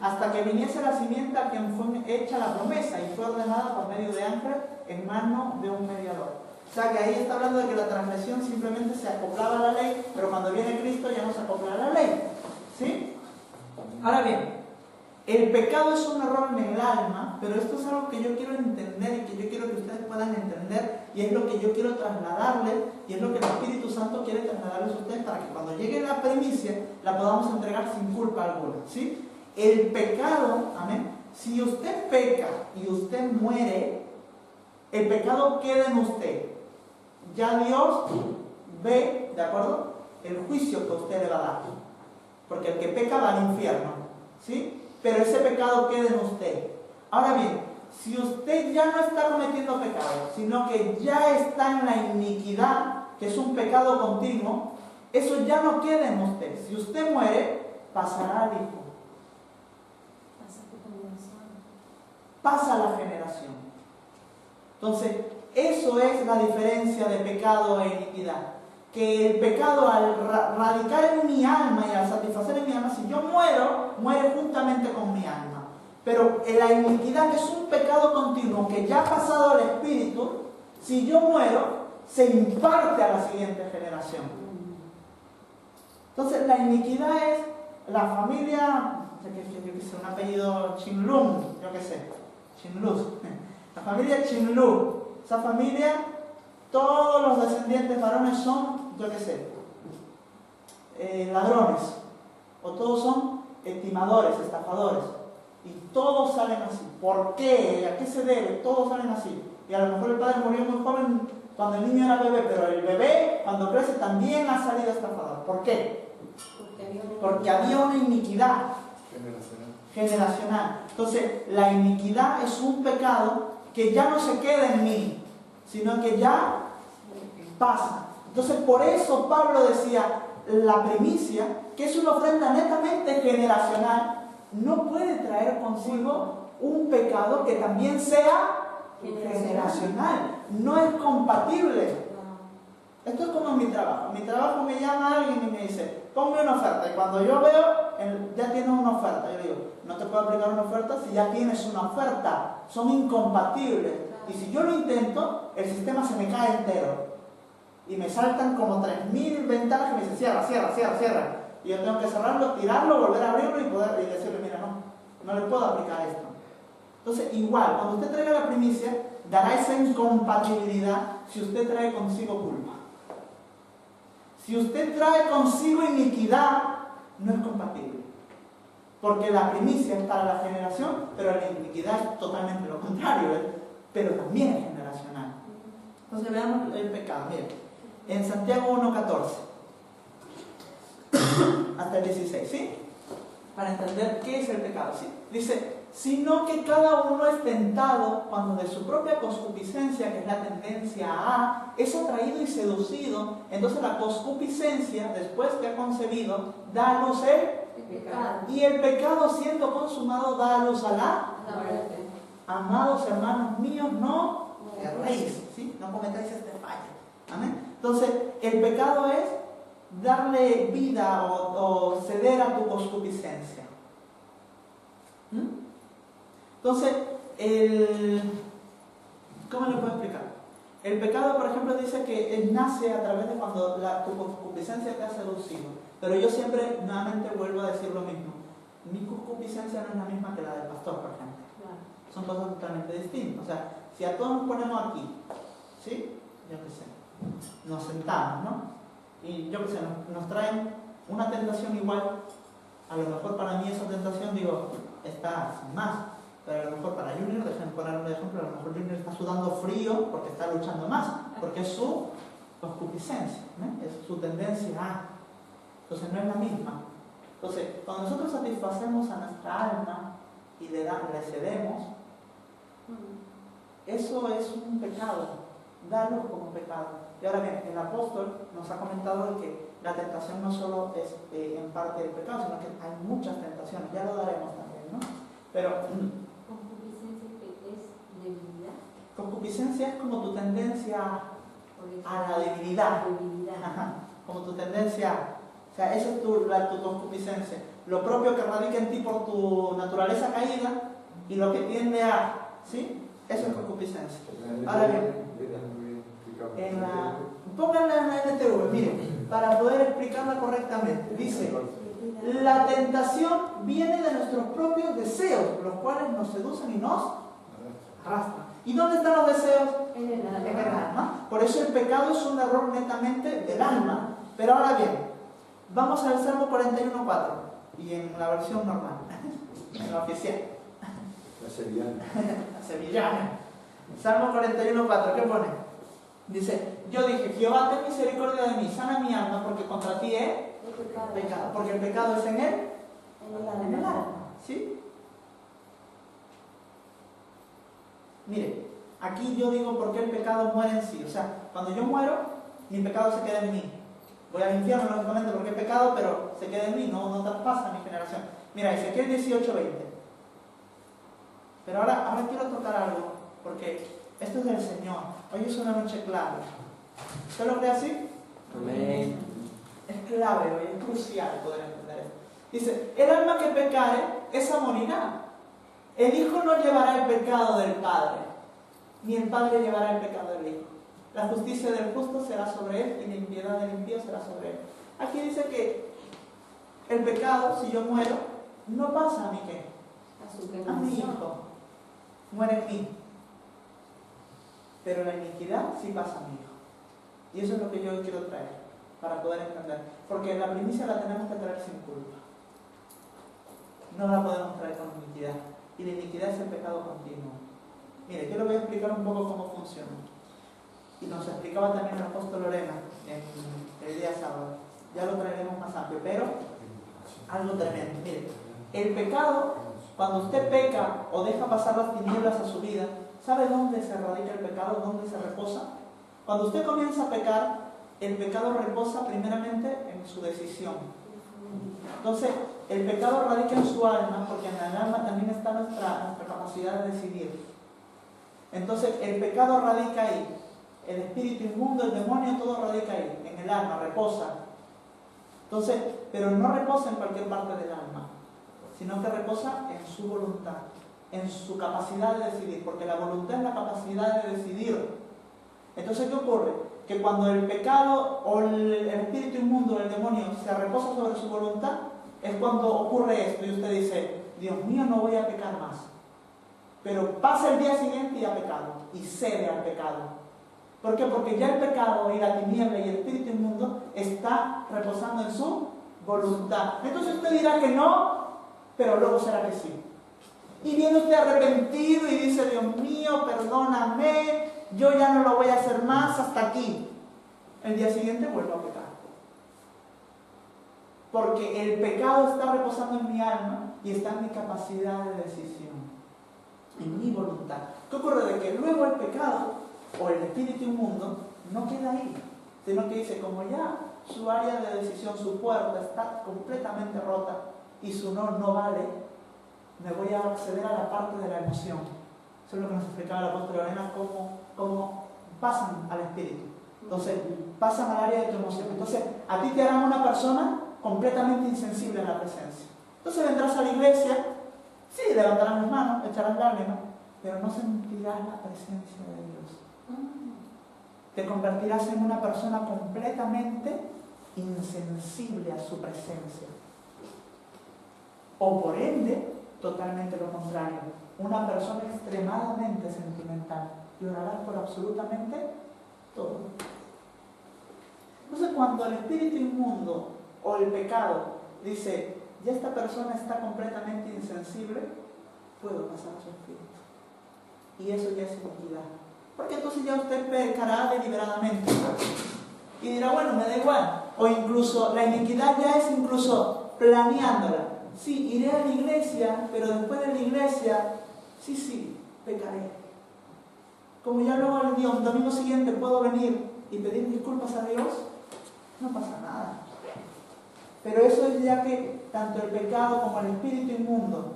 hasta que viniese la simiente a quien fue hecha la promesa y fue ordenada por medio de ángel en mano de un mediador. O sea que ahí está hablando de que la transgresión simplemente se acoplaba a la ley, pero cuando viene Cristo ya no se acopla a la ley. ¿Sí? Ahora bien, el pecado es un error en el alma, pero esto es algo que yo quiero entender y que yo quiero que ustedes puedan entender, y es lo que yo quiero trasladarles, y es lo que el Espíritu Santo quiere trasladarles a ustedes para que cuando llegue la primicia la podamos entregar sin culpa alguna, ¿sí? El pecado, amén, si usted peca y usted muere, el pecado queda en usted. Ya Dios ve, ¿de acuerdo?, el juicio que usted le va a dar. Porque el que peca va al infierno, ¿sí? Pero ese pecado queda en usted. Ahora bien, si usted ya no está cometiendo pecado, sino que ya está en la iniquidad, que es un pecado continuo, eso ya no queda en usted. Si usted muere, pasará al Hijo. Pasa a la generación. Entonces, eso es la diferencia de pecado e iniquidad. Que el pecado, al radicar en mi alma y al satisfacer en mi alma, si yo muero, muere juntamente con mi alma. Pero en la iniquidad, que es un pecado continuo, que ya ha pasado al espíritu, si yo muero, se imparte a la siguiente generación. Entonces, la iniquidad es la familia, yo qué sé, un apellido Chinlung, yo qué sé, Chinluz, la familia Chinlu. Esa familia, todos los descendientes varones son, yo qué sé, ladrones, o todos son timadores, estafadores, y todos salen así. ¿Por qué? ¿A qué se debe? Todos salen así. Y a lo mejor el padre murió muy joven cuando el niño era bebé, pero el bebé, cuando crece, también ha salido estafador. ¿Por qué? Porque había una iniquidad generacional. Entonces, la iniquidad es un pecado que ya no se queda en mí, sino que ya pasa. Entonces, por eso Pablo decía, la primicia, que es una ofrenda netamente generacional, no puede traer consigo un pecado que también sea generacional. No es compatible. Esto es como en mi trabajo. En mi trabajo me llama alguien y me dice, ponme una oferta. Y cuando yo veo, ya tienes una oferta. Yo digo, no te puedo aplicar una oferta si ya tienes una oferta. Son incompatibles. Y si yo lo intento, el sistema se me cae entero. Y me saltan como 3000 ventanas que me dicen, cierra, cierra, cierra, cierra. Y yo tengo que cerrarlo, tirarlo, volver a abrirlo y decirle, mira, no le puedo aplicar esto. Entonces, igual, cuando usted traiga la primicia, dará esa incompatibilidad si usted trae consigo culpa. Si usted trae consigo iniquidad, no es compatible. Porque la primicia es para la generación, pero la iniquidad es totalmente lo contrario, pero también es generacional. Entonces veamos el pecado. Miren, en Santiago 1:14 hasta el 16, ¿sí? Para entender qué es el pecado, ¿sí? Dice, sino que cada uno es tentado cuando de su propia concupiscencia, que es la tendencia a, es atraído y seducido. Entonces la concupiscencia, después que ha concebido, da a luz el pecado. Y el pecado, siendo consumado, da a luz a la muerte. Amados hermanos míos, no erréis, ¿sí? No cometáis este fallo. Amén. Entonces, el pecado es darle vida o ceder a tu concupiscencia. Entonces, ¿cómo le puedo explicar? El pecado, por ejemplo, dice que nace a través de cuando tu concupiscencia te ha seducido. Pero yo siempre, nuevamente, vuelvo a decir lo mismo. Mi concupiscencia no es la misma que la del pastor, por ejemplo. Son cosas totalmente distintas. O sea, si a todos nos ponemos aquí, ¿sí? Yo qué sé, nos sentamos, ¿no? Y yo qué sé, nos traen una tentación igual. A lo mejor para mí esa tentación, digo, está sin más. Pero a lo mejor para Junior, déjenme poner un ejemplo, a lo mejor Junior está sudando frío porque está luchando más, porque es su concupiscencia, ¿eh? Es su tendencia a. Entonces no es la misma. Entonces, cuando nosotros satisfacemos a nuestra alma y le cedemos, eso es un pecado, darlo como pecado. Y ahora bien, el apóstol nos ha comentado que la tentación no solo es en parte el pecado, sino que hay muchas tentaciones, ya lo daremos también, ¿no? Pero ¿Concupiscencia es debilidad? Concupiscencia es como tu tendencia a la debilidad. Ajá, como tu tendencia, o sea, esa es tu concupiscencia. Lo propio que radica en ti por tu naturaleza caída y lo que tiende a, ¿sí? Eso es concupiscencia. Ahora bien, pónganla en la NTV, miren, para poder explicarla correctamente. Dice, la tentación viene de nuestros propios deseos, los cuales nos seducen y nos arrastran. ¿Y dónde están los deseos? En el alma. Por eso el pecado es un error netamente del alma. Pero ahora bien, vamos al Salmo 41:4 y en la versión normal, en la oficial. sevillana. Sevillana. Salmo 41:4, ¿qué pone? Dice, yo dije, Jehová, ten misericordia de mí, sana mi alma, porque contra ti he pecado. Porque el pecado es en él, en el alma. ¿Sí? Mire, aquí yo digo por qué el pecado muere en sí. O sea, cuando yo muero, mi pecado se queda en mí. Voy al infierno, lógicamente, porque he pecado, pero se queda en mí, no traspasa a mi generación. Mira, Ezequiel 18:20. Pero ahora quiero tocar algo, porque esto es del Señor. Hoy es una noche clave. ¿Usted lo cree así? Amén. Es clave hoy, es crucial poder entender esto. Dice, el alma que pecare, esa morirá. El Hijo no llevará el pecado del Padre, ni el Padre llevará el pecado del Hijo. La justicia del justo será sobre él, y la impiedad del impío será sobre él. Aquí dice que el pecado, si yo muero, no pasa a mí, ¿qué? A mi hijo. Muere en mí. Pero la iniquidad sí pasa a mi hijo. Y eso es lo que yo quiero traer, para poder entender. Porque la primicia la tenemos que traer sin culpa. No la podemos traer con iniquidad. Y la iniquidad es el pecado continuo. Mire, yo le voy a explicar un poco cómo funciona. Y nos explicaba también el apóstol Lorena en el día sábado. Ya lo traeremos más amplio, pero algo tremendo. Mire, el pecado, cuando usted peca o deja pasar las tinieblas a su vida, ¿sabe dónde se radica el pecado? ¿Dónde se reposa? Cuando usted comienza a pecar, el pecado reposa primeramente en su decisión. Entonces, el pecado radica en su alma, porque en el alma también está nuestra capacidad de decidir. Entonces, el pecado radica ahí. El espíritu inmundo, el demonio, todo radica ahí, en el alma, reposa. Entonces, pero no reposa en cualquier parte del alma, sino que reposa en su voluntad, en su capacidad de decidir, porque la voluntad es la capacidad de decidir. Entonces, ¿qué ocurre? Que cuando el pecado o el espíritu inmundo, el demonio, se reposa sobre su voluntad, es cuando ocurre esto y usted dice, Dios mío, no voy a pecar más. Pero pasa el día siguiente y ha pecado, y cede al pecado. ¿Por qué? Porque ya el pecado y la tiniebla y el espíritu inmundo está reposando en su voluntad. Entonces usted dirá que no, pero luego será que sí. Y viene usted arrepentido y dice, Dios mío, perdóname, yo ya no lo voy a hacer más, hasta aquí. El día siguiente vuelvo a pecar. Porque el pecado está reposando en mi alma y está en mi capacidad de decisión, en mi voluntad. ¿Qué ocurre? De que luego el pecado o el espíritu inmundo no queda ahí, sino que dice, como ya su área de decisión, su puerta está completamente rota y su no vale, me voy a acceder a la parte de la emoción. Eso es lo que nos explicaba el apóstol Lorena, cómo pasan al espíritu. Entonces, pasan al área de tu emoción. Entonces, a ti te harán una persona completamente insensible a la presencia. Entonces vendrás a la iglesia, sí, levantarás las manos, echarás lágrimas, pero no sentirás la presencia de Dios. Te convertirás en una persona completamente insensible a su presencia. O por ende, totalmente lo contrario, una persona extremadamente sentimental. Llorarás por absolutamente todo. Entonces, cuando el espíritu inmundo o el pecado dice, ya esta persona está completamente insensible, puedo pasar a su espíritu. Y eso ya es iniquidad. Porque entonces ya usted pecará deliberadamente. Y dirá, bueno, me da igual. O incluso, la iniquidad ya es incluso planeándola. Sí, iré a la iglesia, pero después de la iglesia, sí, pecaré. Como ya luego el domingo siguiente puedo venir y pedir disculpas a Dios, no pasa nada. Pero eso es ya que tanto el pecado como el espíritu inmundo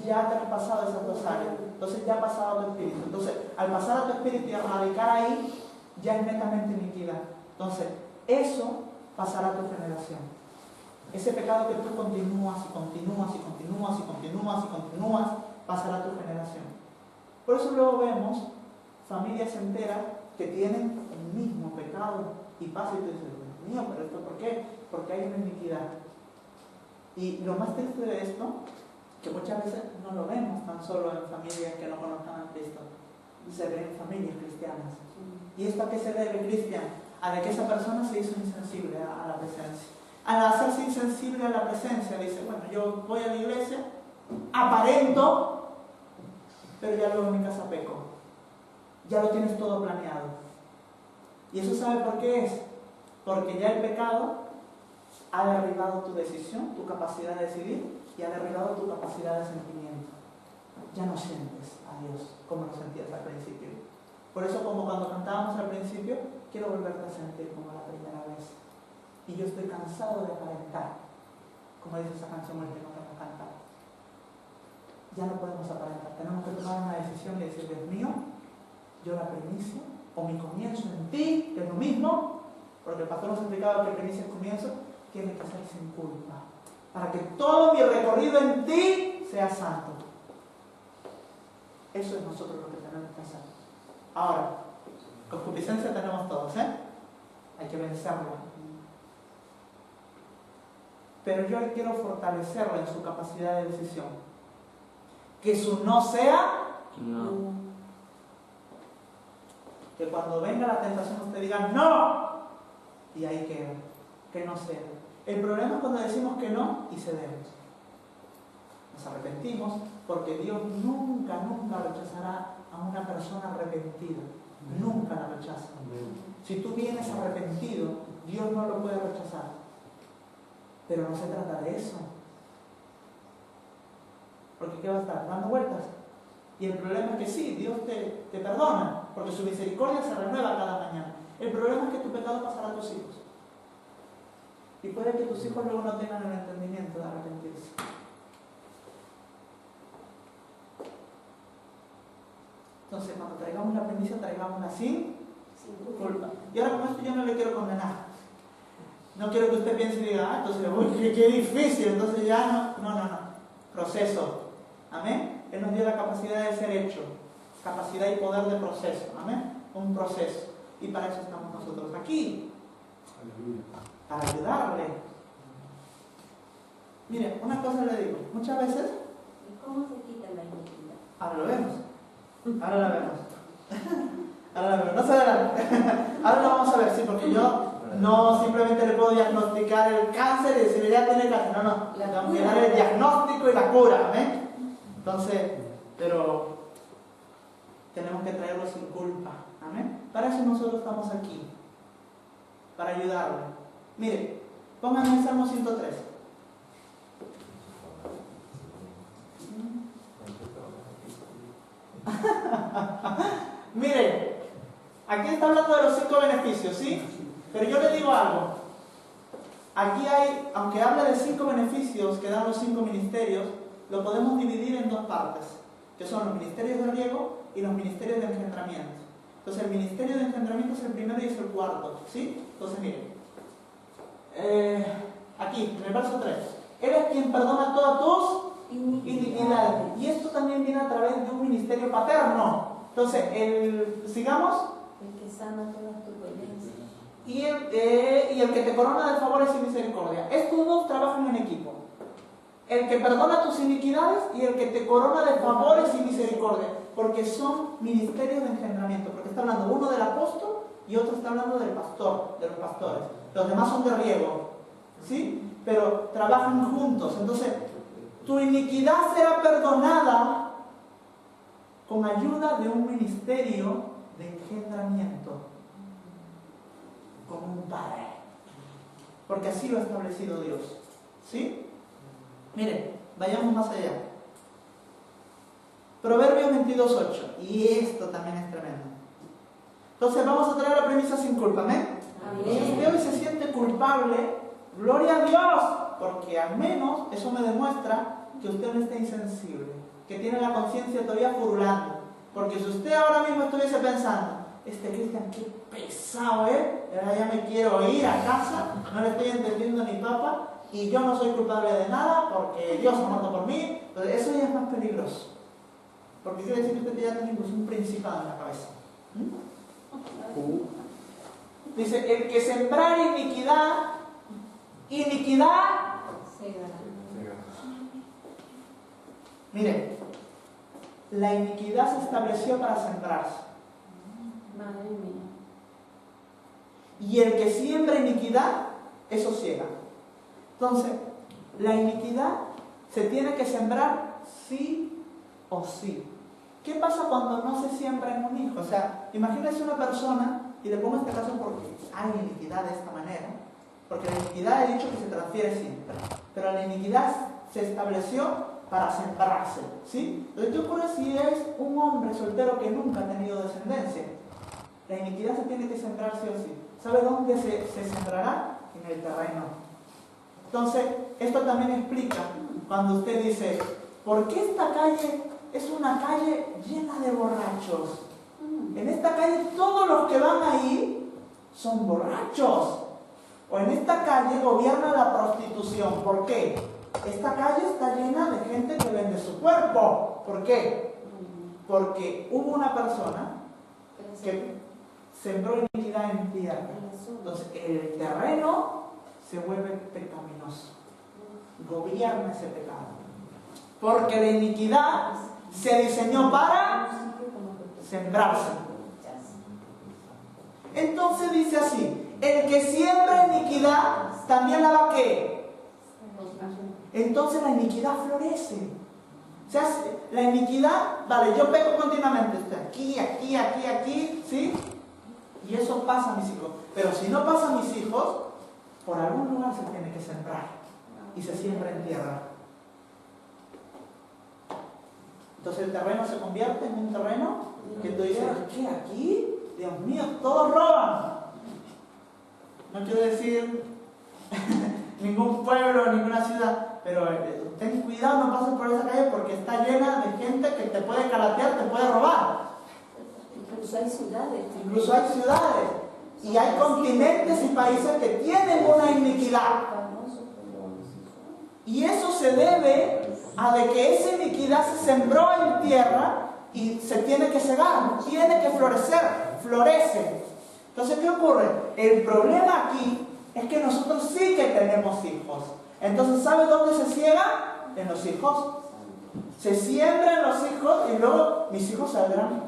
ya ha traspasado esas dos áreas. Entonces ya ha pasado a tu espíritu. Entonces, al pasar a tu espíritu y a radicar ahí, ya es netamente iniquidad. Entonces, eso pasará a tu generación. Ese pecado que tú continúas, pasará a tu generación. Por eso luego vemos familias enteras que tienen el mismo pecado y pasa y tú dices, Dios mío, pero esto ¿por qué? Porque hay una iniquidad. Y lo más triste de esto, que muchas veces no lo vemos tan solo en familias que no conozcan a Cristo, se ve en familias cristianas. ¿Y esto a qué se debe, Cristian? A de que esa persona se hizo insensible a la presencia. Al hacerse insensible a la presencia, dice, bueno, yo voy a la iglesia, aparento, pero ya luego en mi casa peco. Ya lo tienes todo planeado. ¿Y eso sabe por qué es? Porque ya el pecado ha derribado tu decisión, tu capacidad de decidir, y ha derribado tu capacidad de sentimiento. Ya no sientes a Dios como lo sentías al principio. Por eso, como cuando cantábamos al principio, quiero volverte a sentir como la primera vez. Y yo estoy cansado de aparentar, como dice esa canción última que nos canta. Ya no podemos aparentar, tenemos que tomar una decisión y decir, Dios mío, yo la primicia, o mi comienzo en ti, que es lo mismo, porque el pastor nos explicaba que primicia y comienzo tiene que ser sin culpa, para que todo mi recorrido en ti sea santo. Eso es nosotros lo que tenemos que hacer. Ahora, concupiscencia tenemos todos, ¿eh? Hay que vencerla. Pero yo quiero fortalecerla en su capacidad de decisión. Que su no sea no. Que cuando venga la tentación usted diga ¡no! Y ahí queda. Que no sea. El problema es cuando decimos que no y cedemos. Nos arrepentimos porque Dios nunca rechazará a una persona arrepentida. Nunca la rechaza. Si tú vienes arrepentido, Dios no lo puede rechazar. Pero no se trata de eso. Porque ¿qué va a estar? Dando vueltas. Y el problema es que sí, Dios te perdona, porque su misericordia se renueva cada mañana. El problema es que tu pecado pasará a tus hijos. Y puede que tus hijos luego no tengan el entendimiento de arrepentirse. Entonces, cuando traigamos la primicia, traigámosla sin culpa. Y ahora con esto yo no le quiero condenar. No quiero que usted piense y diga, entonces, uy, qué difícil, entonces ya no. Proceso. Amén. Él nos dio la capacidad de ser hecho. Capacidad y poder de proceso. Amén. Un proceso. Y para eso estamos nosotros aquí. Para ayudarle. Mire, una cosa le digo. Muchas veces... ¿Y cómo se quita la iniquidad? Ahora lo vemos. Ahora la vemos. No se adelante. Ahora lo vamos a ver, sí, porque yo no simplemente le puedo diagnosticar el cáncer y decirle ya tiene cáncer. No. Le vamos a dar el diagnóstico y la cura. ¿Amén? Entonces, pero tenemos que traerlo sin culpa. ¿Amén? Para eso nosotros estamos aquí. Para ayudarle. Mire, pónganme el Salmo 103. Mire, aquí está hablando de los 5 beneficios, ¿sí? Pero yo le digo algo. Aquí hay, aunque habla de 5 beneficios que dan los 5 ministerios, lo podemos dividir en 2 partes, que son los ministerios de riego y los ministerios de engendramiento. Entonces el ministerio de engendramiento es el primero y es el cuarto, ¿sí? Entonces miren, aquí, en el verso 3, eres quien perdona todas tus iniquidades. Y esto también viene a través de un ministerio paterno. Entonces, sigamos. El que sana todas tus dolencias. Y el que te corona de favores y misericordia. Estos dos trabajan en equipo. El que perdona tus iniquidades y el que te corona de favores y misericordia. Porque son ministerios de engendramiento. Porque está hablando uno del apóstol y otro está hablando del pastor, de los pastores. Los demás son de riego. ¿Sí? Pero trabajan juntos. Entonces, tu iniquidad será perdonada con ayuda de un ministerio de engendramiento, como un padre, porque así lo ha establecido Dios. ¿Sí? Miren, vayamos más allá. Proverbios 22:8, y esto también es tremendo. Entonces vamos a traer la premisa sin culpa, ¿amén? Si usted hoy se siente culpable, gloria a Dios, porque al menos eso me demuestra que usted no está insensible, que tiene la conciencia todavía furulando. Porque si usted ahora mismo estuviese pensando, Cristian, qué pesado, ahora ya me quiero ir a casa, no le estoy entendiendo ni papa, y yo no soy culpable de nada porque Dios ha muerto por mí, entonces eso ya es más peligroso. Porque quiere decir que usted ya tiene incluso un principado en la cabeza. Dice, el que sembrar iniquidad mire, la iniquidad se estableció para sembrarse. Madre mía. Y el que siembra iniquidad, eso ciega. Entonces, la iniquidad se tiene que sembrar sí o sí. ¿Qué pasa cuando no se siembra en un hijo? O sea, imagínense una persona, y le pongo este caso porque hay iniquidad de esta manera, porque la iniquidad he dicho que se transfiere siempre, pero la iniquidad se estableció para sembrarse, ¿sí? Entonces, ¿qué ocurre si es un hombre soltero que nunca ha tenido descendencia? La iniquidad se tiene que sembrar sí o sí. ¿Sabe dónde se sembrará? En el terreno. Entonces, esto también explica cuando usted dice, ¿por qué esta calle es una calle llena de borrachos? En esta calle todos los que van ahí son borrachos. O en esta calle gobierna la prostitución. ¿Por qué? Esta calle está llena de gente que vende su cuerpo. ¿Por qué? Porque hubo una persona que sembró iniquidad en tierra. Entonces el terreno se vuelve pecaminoso. Gobierna ese pecado. Porque la iniquidad se diseñó para sembrarse. Entonces dice así, el que siembra iniquidad también la va a ¿qué? Entonces la iniquidad florece. O sea, la iniquidad, vale, yo peco continuamente, aquí, aquí, aquí, aquí, ¿sí? Y eso pasa a mis hijos. Pero si no pasa a mis hijos, por algún lugar se tiene que sembrar. Y se siembra en tierra. Entonces el terreno se convierte en un terreno que tú dices, ¿qué aquí? Dios mío, todos roban. No quiero decir ningún pueblo, ninguna ciudad, pero ten cuidado, no pases por esa calle porque está llena de gente que te puede calatear, te puede robar. Incluso hay ciudades. Incluso hay ciudades. Y hay continentes y países que tienen una iniquidad. Y eso se debe a de que esa iniquidad se sembró en tierra y se tiene que cegar, tiene que florecer, florece. Entonces, ¿qué ocurre? El problema aquí es que nosotros sí que tenemos hijos. Entonces, ¿sabe dónde se ciega? En los hijos. Se siembra en los hijos y luego mis hijos saldrán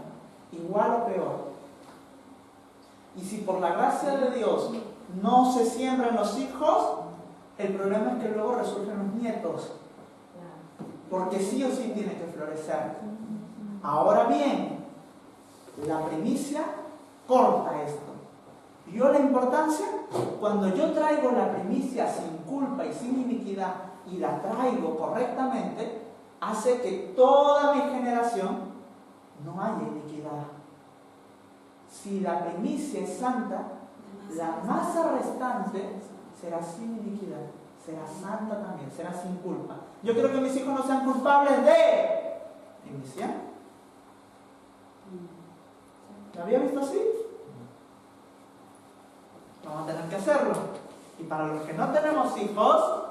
igual o peor. Y si por la gracia de Dios no se siembra en los hijos, el problema es que luego resurgen los nietos. Porque sí o sí tiene que florecer. Ahora bien, la primicia corta esto. ¿Vio la importancia? Cuando yo traigo la primicia sin culpa y sin iniquidad y la traigo correctamente, hace que toda mi generación no haya iniquidad. Si la primicia es santa, la masa restante será sin iniquidad, será santa también, será sin culpa. Yo quiero que mis hijos no sean culpables de primicia. ¿Lo había visto así? Vamos a tener que hacerlo. Y para los que no tenemos hijos,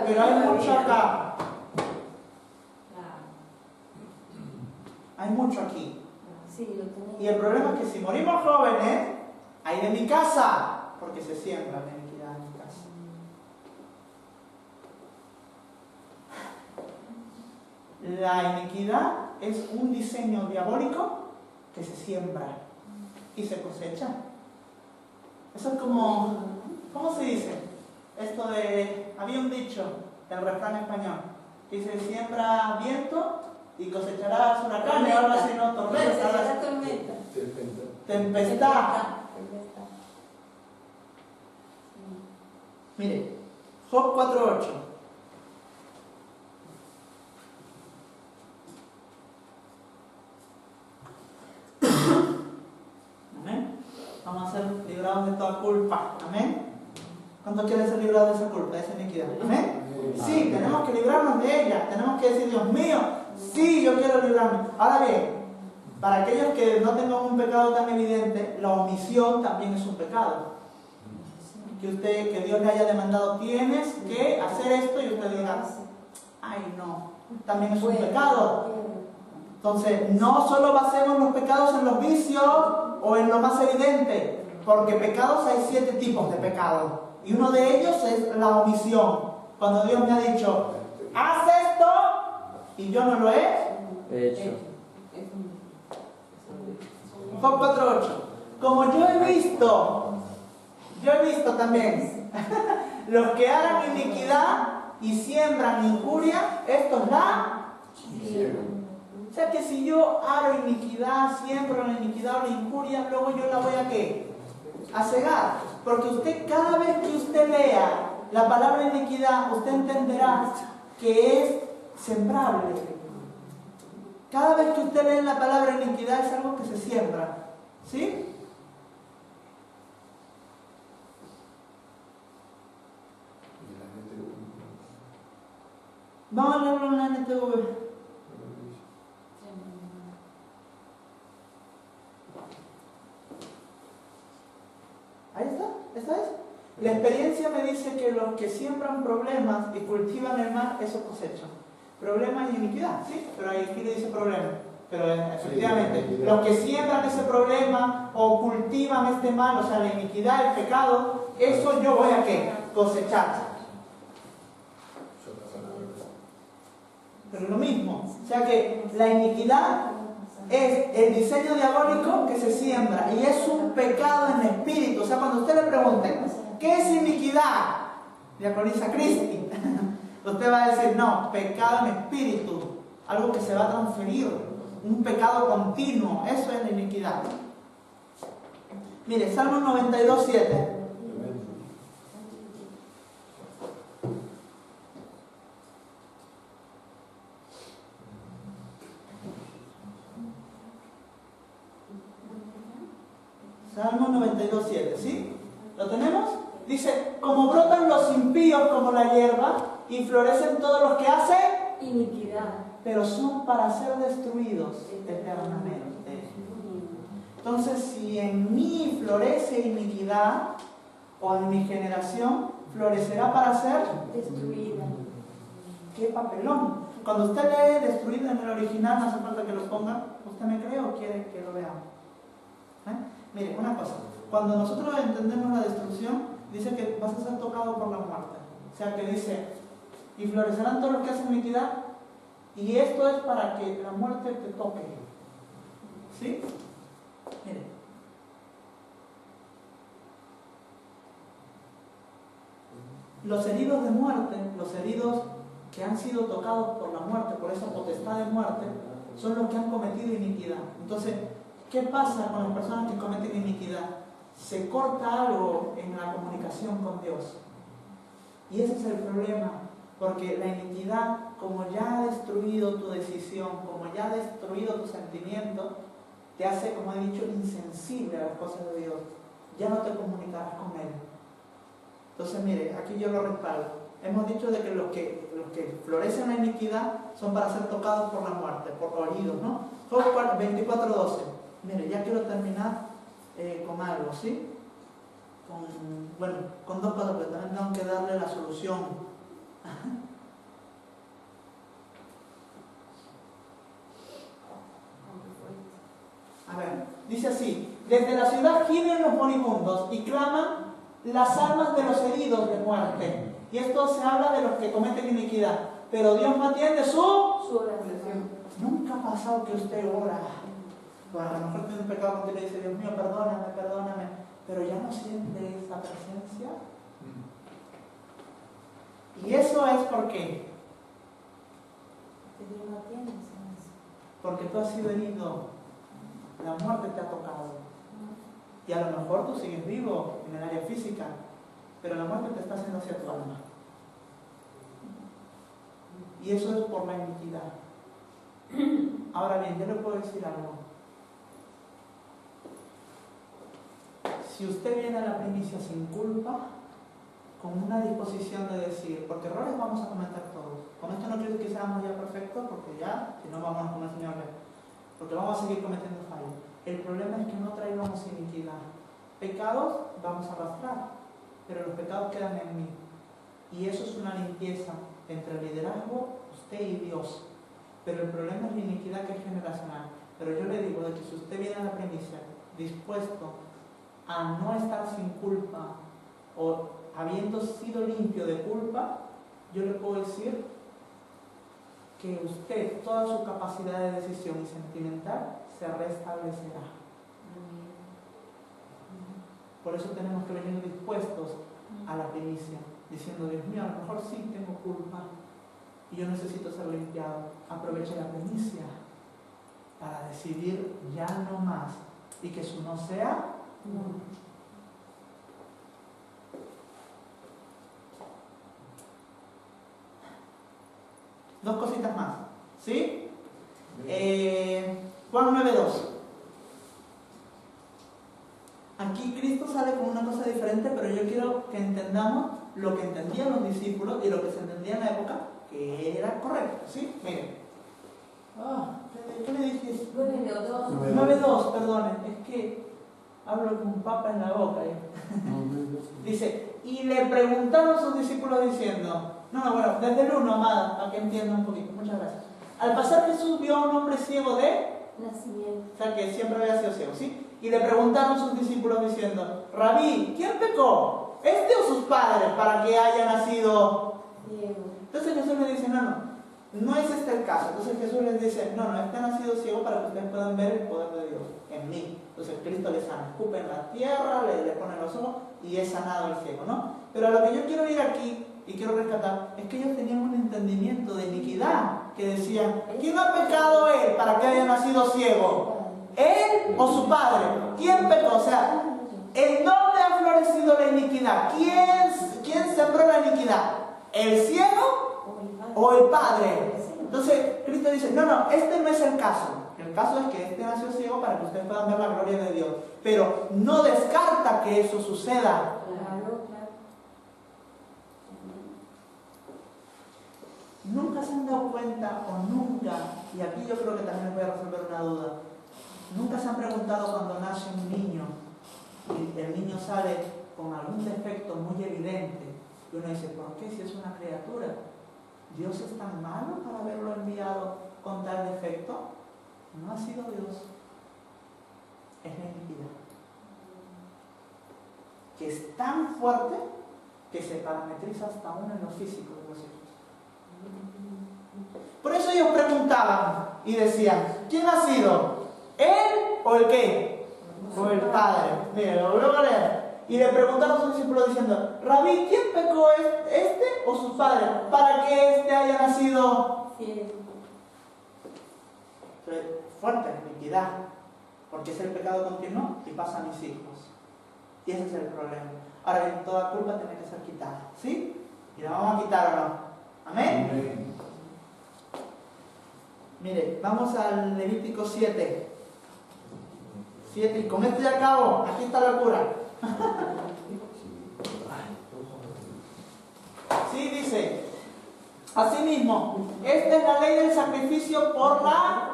pero hay mucho acá. Hay mucho aquí. Y el problema es que si morimos jóvenes, hay de mi casa, porque se siembra la iniquidad en mi casa. La iniquidad es un diseño diabólico que se siembra y se cosecha. Eso es como, ¿cómo se dice? Esto de, había un dicho del refrán español, que dice, siembra viento y cosecharás huracanes, ahora si no tormenta. Tempestad. Mire, Job 4:8. Amén. Vamos a ser librados de toda culpa. Amén. ¿Cuántos quieren ser librados de esa culpa, de esa iniquidad? Amén. Sí, tenemos que librarnos de ella. Tenemos que decir, Dios mío, sí, yo quiero librarme. Ahora bien, para aquellos que no tengan un pecado tan evidente, la omisión también es un pecado. Que Dios le haya demandado, tienes que hacer esto, y usted diga, ay no, también es un pecado. Entonces, no solo basemos los pecados en los vicios o en lo más evidente, porque pecados hay 7 tipos de pecados, y uno de ellos es la omisión. Cuando Dios me ha dicho, haz esto, y yo no lo he hecho. Job 4:8. Como yo he visto también, los que hagan iniquidad y siembran injuria, esto es la... O sea que si yo hago iniquidad, siembro la iniquidad o la injuria, luego yo la voy a ¿qué? A cegar. Porque usted, cada vez que usted lea la palabra iniquidad, usted entenderá que es sembrable. Cada vez que usted lee la palabra iniquidad es algo que se siembra. ¿Sí? Vamos a leerlo en la NTV. Ahí está, esta es. La experiencia me dice que los que siembran problemas y cultivan el mal, eso cosechan. Problemas y iniquidad, ¿sí? Pero aquí le dice problema. Pero efectivamente, sí, los que siembran ese problema o cultivan este mal, o sea, la iniquidad, el pecado, eso yo voy a ¿qué? Cosechar. Pero lo mismo, o sea que la iniquidad es el diseño diabólico que se siembra y es un pecado en espíritu. O sea, cuando usted le pregunte, ¿qué es iniquidad? Diaconisa Cristi, usted va a decir, no, pecado en espíritu, algo que se va a transferir, un pecado continuo, eso es la iniquidad. Mire, Salmo 92:7. Salmo 92:7, ¿sí? ¿Lo tenemos? Dice, como brotan los impíos como la hierba y florecen todos los que hacen iniquidad, pero son para ser destruidos eternamente. Entonces, si en mí florece iniquidad, o en mi generación, florecerá para ser destruida. ¡Qué papelón! Cuando usted lee destruida en el original, no hace falta que lo ponga. ¿Usted me cree o quiere que lo veamos? Mire, una cosa. Cuando nosotros entendemos la destrucción, dice que vas a ser tocado por la muerte. O sea que dice, y florecerán todos los que hacen iniquidad, y esto es para que la muerte te toque. ¿Sí? Mire. Los heridos de muerte, los heridos que han sido tocados por la muerte, por esa potestad de muerte, son los que han cometido iniquidad. Entonces, ¿qué pasa con las personas que cometen iniquidad? Se corta algo en la comunicación con Dios. Y ese es el problema, porque la iniquidad, como ya ha destruido tu decisión, como ya ha destruido tu sentimiento, te hace, como he dicho, insensible a las cosas de Dios. Ya no te comunicarás con Él. Entonces, mire, aquí yo lo respaldo. Hemos dicho de que los que florecen la iniquidad son para ser tocados por la muerte, por oídos, ¿no? Job 24:12. Mire, ya quiero terminar con algo, ¿sí? Con dos cosas, pero también tengo que darle la solución. A ver, dice así: desde la ciudad gimen los moribundos y claman las almas de los heridos de muerte. Y esto se habla de los que cometen iniquidad. Pero Dios no atiende su oración. Nunca ha pasado que usted ora. Bueno, a lo mejor tiene un pecado que le dice, Dios mío, perdóname, perdóname. Pero ya no siente esa presencia. Y eso es porque Dios no atiende. porque tú has sido herido. La muerte te ha tocado. Y a lo mejor tú sigues vivo en el área física, pero la muerte te está haciendo hacia tu alma. Y eso es por la iniquidad. Ahora bien, yo le puedo decir algo. Si usted viene a la primicia sin culpa, con una disposición de decir, porque errores vamos a cometer todos. Con esto no quiero decir que seamos ya perfectos, porque ya, si no vamos con el Señor, porque vamos a seguir cometiendo fallos. El problema es que no traigamos iniquidad. Pecados vamos a arrastrar, pero los pecados quedan en mí. Y eso es una limpieza entre el liderazgo, usted y Dios. Pero el problema es la iniquidad que es generacional. Pero yo le digo de que si usted viene a la primicia dispuesto a no estar sin culpa o habiendo sido limpio de culpa, yo le puedo decir que usted, toda su capacidad de decisión y sentimental se restablecerá. Por eso tenemos que venir dispuestos a la primicia. diciendo, Dios mío, a lo mejor sí tengo culpa y yo necesito ser limpiado. Aproveche la primicia para decidir ya no más y que su no sea No. Dos cositas más, ¿sí? Juan 9:2. Aquí Cristo sale con una cosa diferente, pero yo quiero que entendamos lo que entendían los discípulos y lo que se entendía en la época, que era correcto, ¿sí? Miren. ¿Qué le dije? 9:2, perdonen, es que hablo con un papa en la boca. Dice, y le preguntaron sus discípulos diciendo, bueno, desde el 1, amada, para que entiendan un poquito, muchas gracias. Al pasar Jesús vio a un hombre ciego de nacimiento. O sea, que siempre había sido ciego, ¿sí? Y le preguntaron sus discípulos diciendo, Rabí, ¿quién pecó? ¿Este o sus padres para que haya nacido ciego? Entonces Jesús le dice, no es este el caso. Entonces Jesús les dice, este ha nacido ciego para que ustedes puedan ver el poder de Dios en mí. Entonces Cristo le sana, escupe en la tierra, le pone los ojos y es sanado el ciego, ¿no? Pero a lo que yo quiero ir aquí y quiero rescatar es que ellos tenían un entendimiento de iniquidad, que decían, ¿quién ha pecado él para que haya nacido ciego? ¿Él o su padre? ¿Quién pecó? O sea, ¿en dónde ha florecido la iniquidad? ¿Quién sembró la iniquidad? ¿El ciego o el padre? Entonces Cristo dice, este no es el caso. El caso es que este nació ciego para que ustedes puedan ver la gloria de Dios. Pero no descarta que eso suceda. Nunca se han dado cuenta o nunca, y aquí yo creo que también les voy a resolver una duda, nunca se han preguntado cuando nace un niño y el niño sale con algún defecto muy evidente y uno dice, ¿por qué si es una criatura? ¿Dios es tan malo para haberlo enviado con tal defecto? No ha sido Dios, es la iniquidad, que es tan fuerte que se parametriza hasta aún en lo físico de los hijos. Por eso ellos preguntaban y decían, ¿quién ha sido? ¿Él o el qué? O el padre. Mire, lo vuelvo a leer. Y le preguntaron a sus discípulos diciendo, Rabí, ¿quién pecó, este o sus padres, para que este haya nacido? Fuerte, iniquidad, porque es el pecado continuo y pasa a mis hijos. Y ese es el problema. Ahora bien, toda culpa tiene que ser quitada, ¿sí? ¿Y la vamos a quitar o no? ¿Amén? Amén. Mire, vamos al Levítico 7. Y con esto ya acabo. Aquí está la cura. Sí, dice, asimismo, esta es la ley del sacrificio por la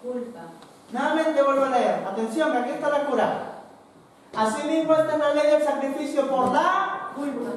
culpa. Nuevamente vuelvo a leer. Atención, que aquí está la cura. Asimismo, esta es la ley del sacrificio por la Culpa.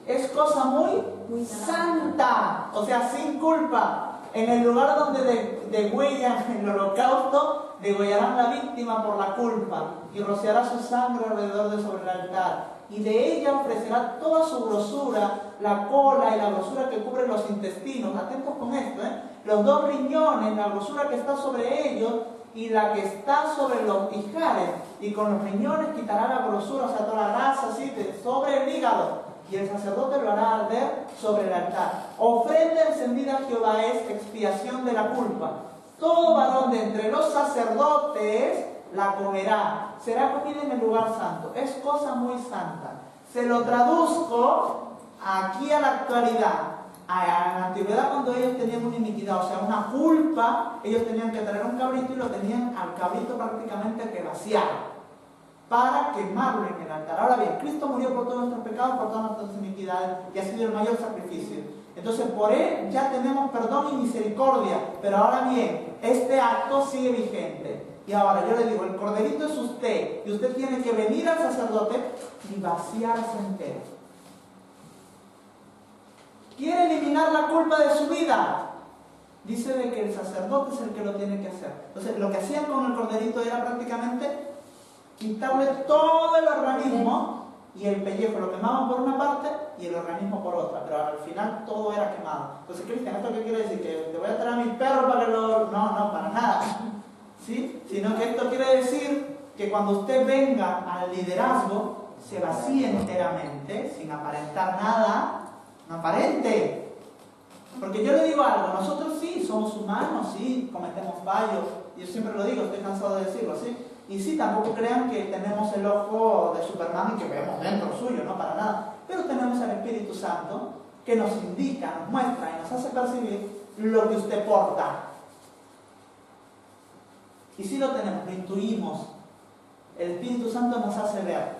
Es cosa muy santa, o sea, sin culpa. En el lugar donde degüellan el holocausto, degüellarán la víctima por la culpa y rociará su sangre alrededor de sobre el altar. Y de ella ofrecerá toda su grosura, la cola y la grosura que cubre los intestinos. Atentos con esto, los 2 riñones, la grosura que está sobre ellos y la que está sobre los ijares. Y con los riñones quitará la grosura, o sea, toda la grasa así, sobre el hígado. Y el sacerdote lo hará arder sobre el altar. Ofrenda encendida a Jehová es expiación de la culpa. Todo varón de entre los sacerdotes la comerá. Será comida en el lugar santo. Es cosa muy santa. Se lo traduzco aquí a la actualidad. A la antigüedad, cuando ellos tenían una iniquidad, o sea, una culpa, ellos tenían que traer un cabrito y lo tenían al cabrito prácticamente que vaciar para quemarlo en el altar. Ahora bien, Cristo murió por todos nuestros pecados, por todas nuestras iniquidades y ha sido el mayor sacrificio. Entonces por él ya tenemos perdón y misericordia, pero ahora bien, este acto sigue vigente. Y ahora yo le digo, el corderito es usted y usted tiene que venir al sacerdote y vaciarse entero. ¿Quiere eliminar la culpa de su vida? Dice de que el sacerdote es el que lo tiene que hacer. Entonces lo que hacían con el corderito era prácticamente quitarle todo el organismo y el pellejo lo quemaban por una parte y el organismo por otra, pero al final todo era quemado. Entonces, Cristian, ¿esto qué quiere decir? ¿Que te voy a traer a mi perro para que lo...? No, para nada. ¿Sí? Sino que esto quiere decir que cuando usted venga al liderazgo, se vacíe enteramente, sin aparentar nada, no aparente. Porque yo le digo algo, nosotros sí somos humanos, sí cometemos fallos, yo siempre lo digo, estoy cansado de decirlo, ¿sí? Y sí, tampoco crean que tenemos el ojo de Superman y que vemos dentro suyo, no para nada. Pero tenemos al Espíritu Santo que nos indica, nos muestra y nos hace percibir lo que usted porta. Y sí lo tenemos, lo intuimos. El Espíritu Santo nos hace ver,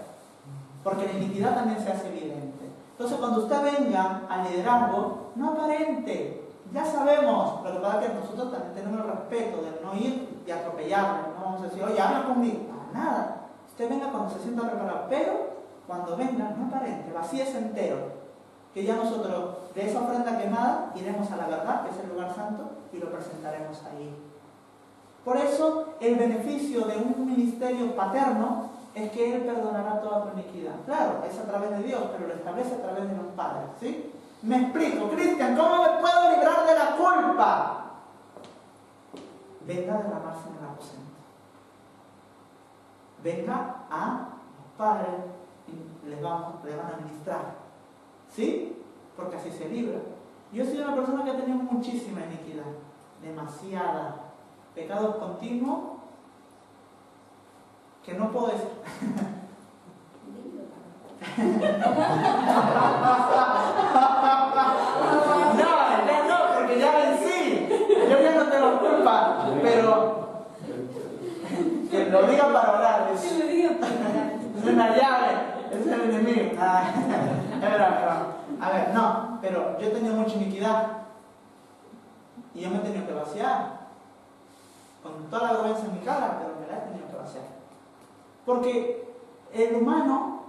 porque la iniquidad también se hace evidente. Entonces cuando usted venga al liderazgo, no aparente. Ya sabemos, lo que pasa es que nosotros también tenemos el respeto de no ir y atropellarle. No vamos a decir, oye, habla conmigo. Para nada. Usted venga cuando se sienta preparado, pero cuando venga, no aparente, vacíese entero. Que ya nosotros, de esa ofrenda quemada, iremos a la verdad, que es el lugar santo, y lo presentaremos ahí. Por eso, el beneficio de un ministerio paterno es que Él perdonará toda tu iniquidad. Claro, es a través de Dios, pero lo establece a través de los padres, ¿sí? Me explico, Cristian, ¿cómo me puedo librar de la culpa? Venga a derramarse en el aposento. Venga a los padres y les van a ministrar, ¿sí? Porque así se libra. Yo soy una persona que ha tenido muchísima iniquidad, demasiada, pecados continuos que no puedo decir. No, porque ya vencí. Yo ya no tengo culpa, pero que lo diga para orar. Es una llave, es el enemigo. A ver, no, pero yo he tenido mucha iniquidad y yo me he tenido que vaciar con toda la vergüenza en mi cara, pero me la he tenido que vaciar. Porque el humano,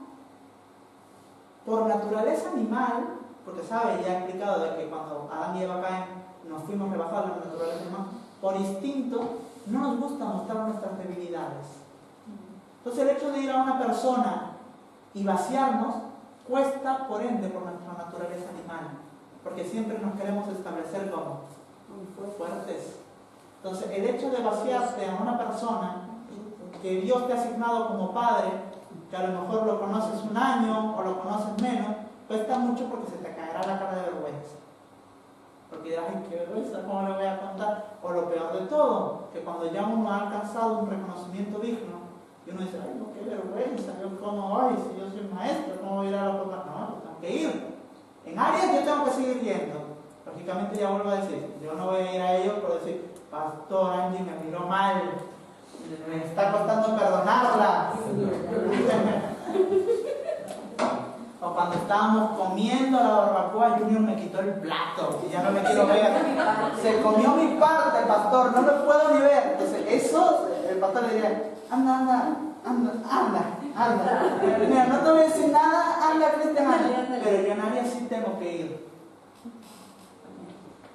por naturaleza animal, porque sabe, ya he explicado de que cuando Adán y Eva caen, nos fuimos rebajados en la naturaleza animal, por instinto no nos gusta mostrar nuestras debilidades. Entonces el hecho de ir a una persona y vaciarnos cuesta, por ende, por nuestra naturaleza animal, porque siempre nos queremos establecer como fuertes. Entonces el hecho de vaciarse a una persona que Dios te ha asignado como padre, que a lo mejor lo conoces un año o lo conoces menos, cuesta mucho porque se te caerá la cara de vergüenza. Porque dirás, ay, qué vergüenza, ¿cómo le voy a contar? O lo peor de todo, que cuando ya uno ha alcanzado un reconocimiento digno, y uno dice, ay, no, qué vergüenza, yo cómo voy, si yo soy maestro, ¿cómo voy a ir a la papá? No, yo tengo que ir. En áreas yo tengo que seguir yendo. Lógicamente ya vuelvo a decir, yo no voy a ir a ellos por decir, Pastor Angie me miró mal, me está costando perdonarla. O cuando estábamos comiendo la barbacoa, Junior me quitó el plato y ya no me quiero ver. Se comió mi parte, pastor, no me puedo ni ver. Entonces, eso, el pastor le diría, anda. Mira, no te voy a decir nada, anda, Cristian, anda. Pero yo en área sí tengo que ir.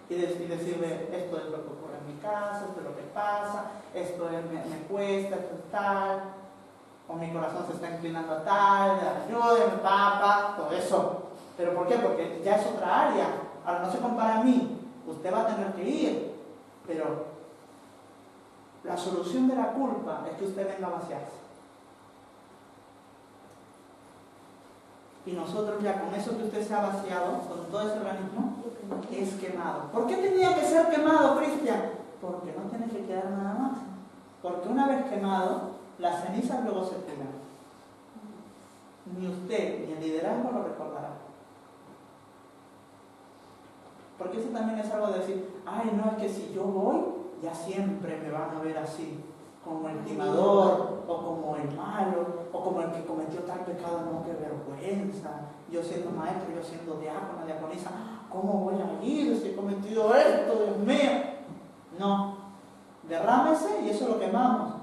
Y decirle, esto es lo que ocurre en mi casa, esto es lo que pasa, esto me cuesta, esto es tal. O mi corazón se está inclinando a tal, ayúdeme, papá, todo eso. ¿Pero por qué? Porque ya es otra área. Ahora no se compara a mí, usted va a tener que ir. Pero la solución de la culpa es que usted venga a vaciarse. Y nosotros ya con eso que usted se ha vaciado, con todo ese organismo, es quemado. ¿Por qué tenía que ser quemado, Cristian? Porque no tiene que quedar nada más. Porque una vez quemado, las cenizas luego se tiran. Ni usted ni el liderazgo lo recordará. Porque eso también es algo de decir, ay, no, es que si yo voy, ya siempre me van a ver así, como el timador, o como el malo, o como el que cometió tal pecado, no, qué vergüenza. Yo siendo maestro, yo siendo diácono, diaconisa, ¿cómo voy a ir si he cometido esto, Dios mío? No, derrámese y eso lo quemamos.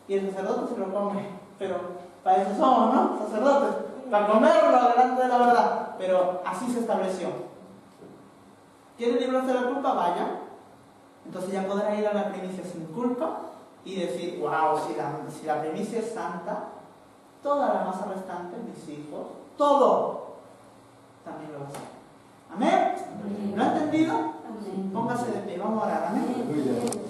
Y el sacerdote se lo come, pero para eso somos, ¿no? Sacerdotes, para comerlo delante de la verdad. Pero así se estableció. ¿Quiere librarse de la culpa? Vaya. Entonces ya podrá ir a la primicia sin culpa y decir, wow, si la primicia es santa, toda la masa restante, mis hijos, todo, también lo va a hacer. ¿Amén? ¿Lo ha entendido? Póngase de pie, vamos a orar. Amén.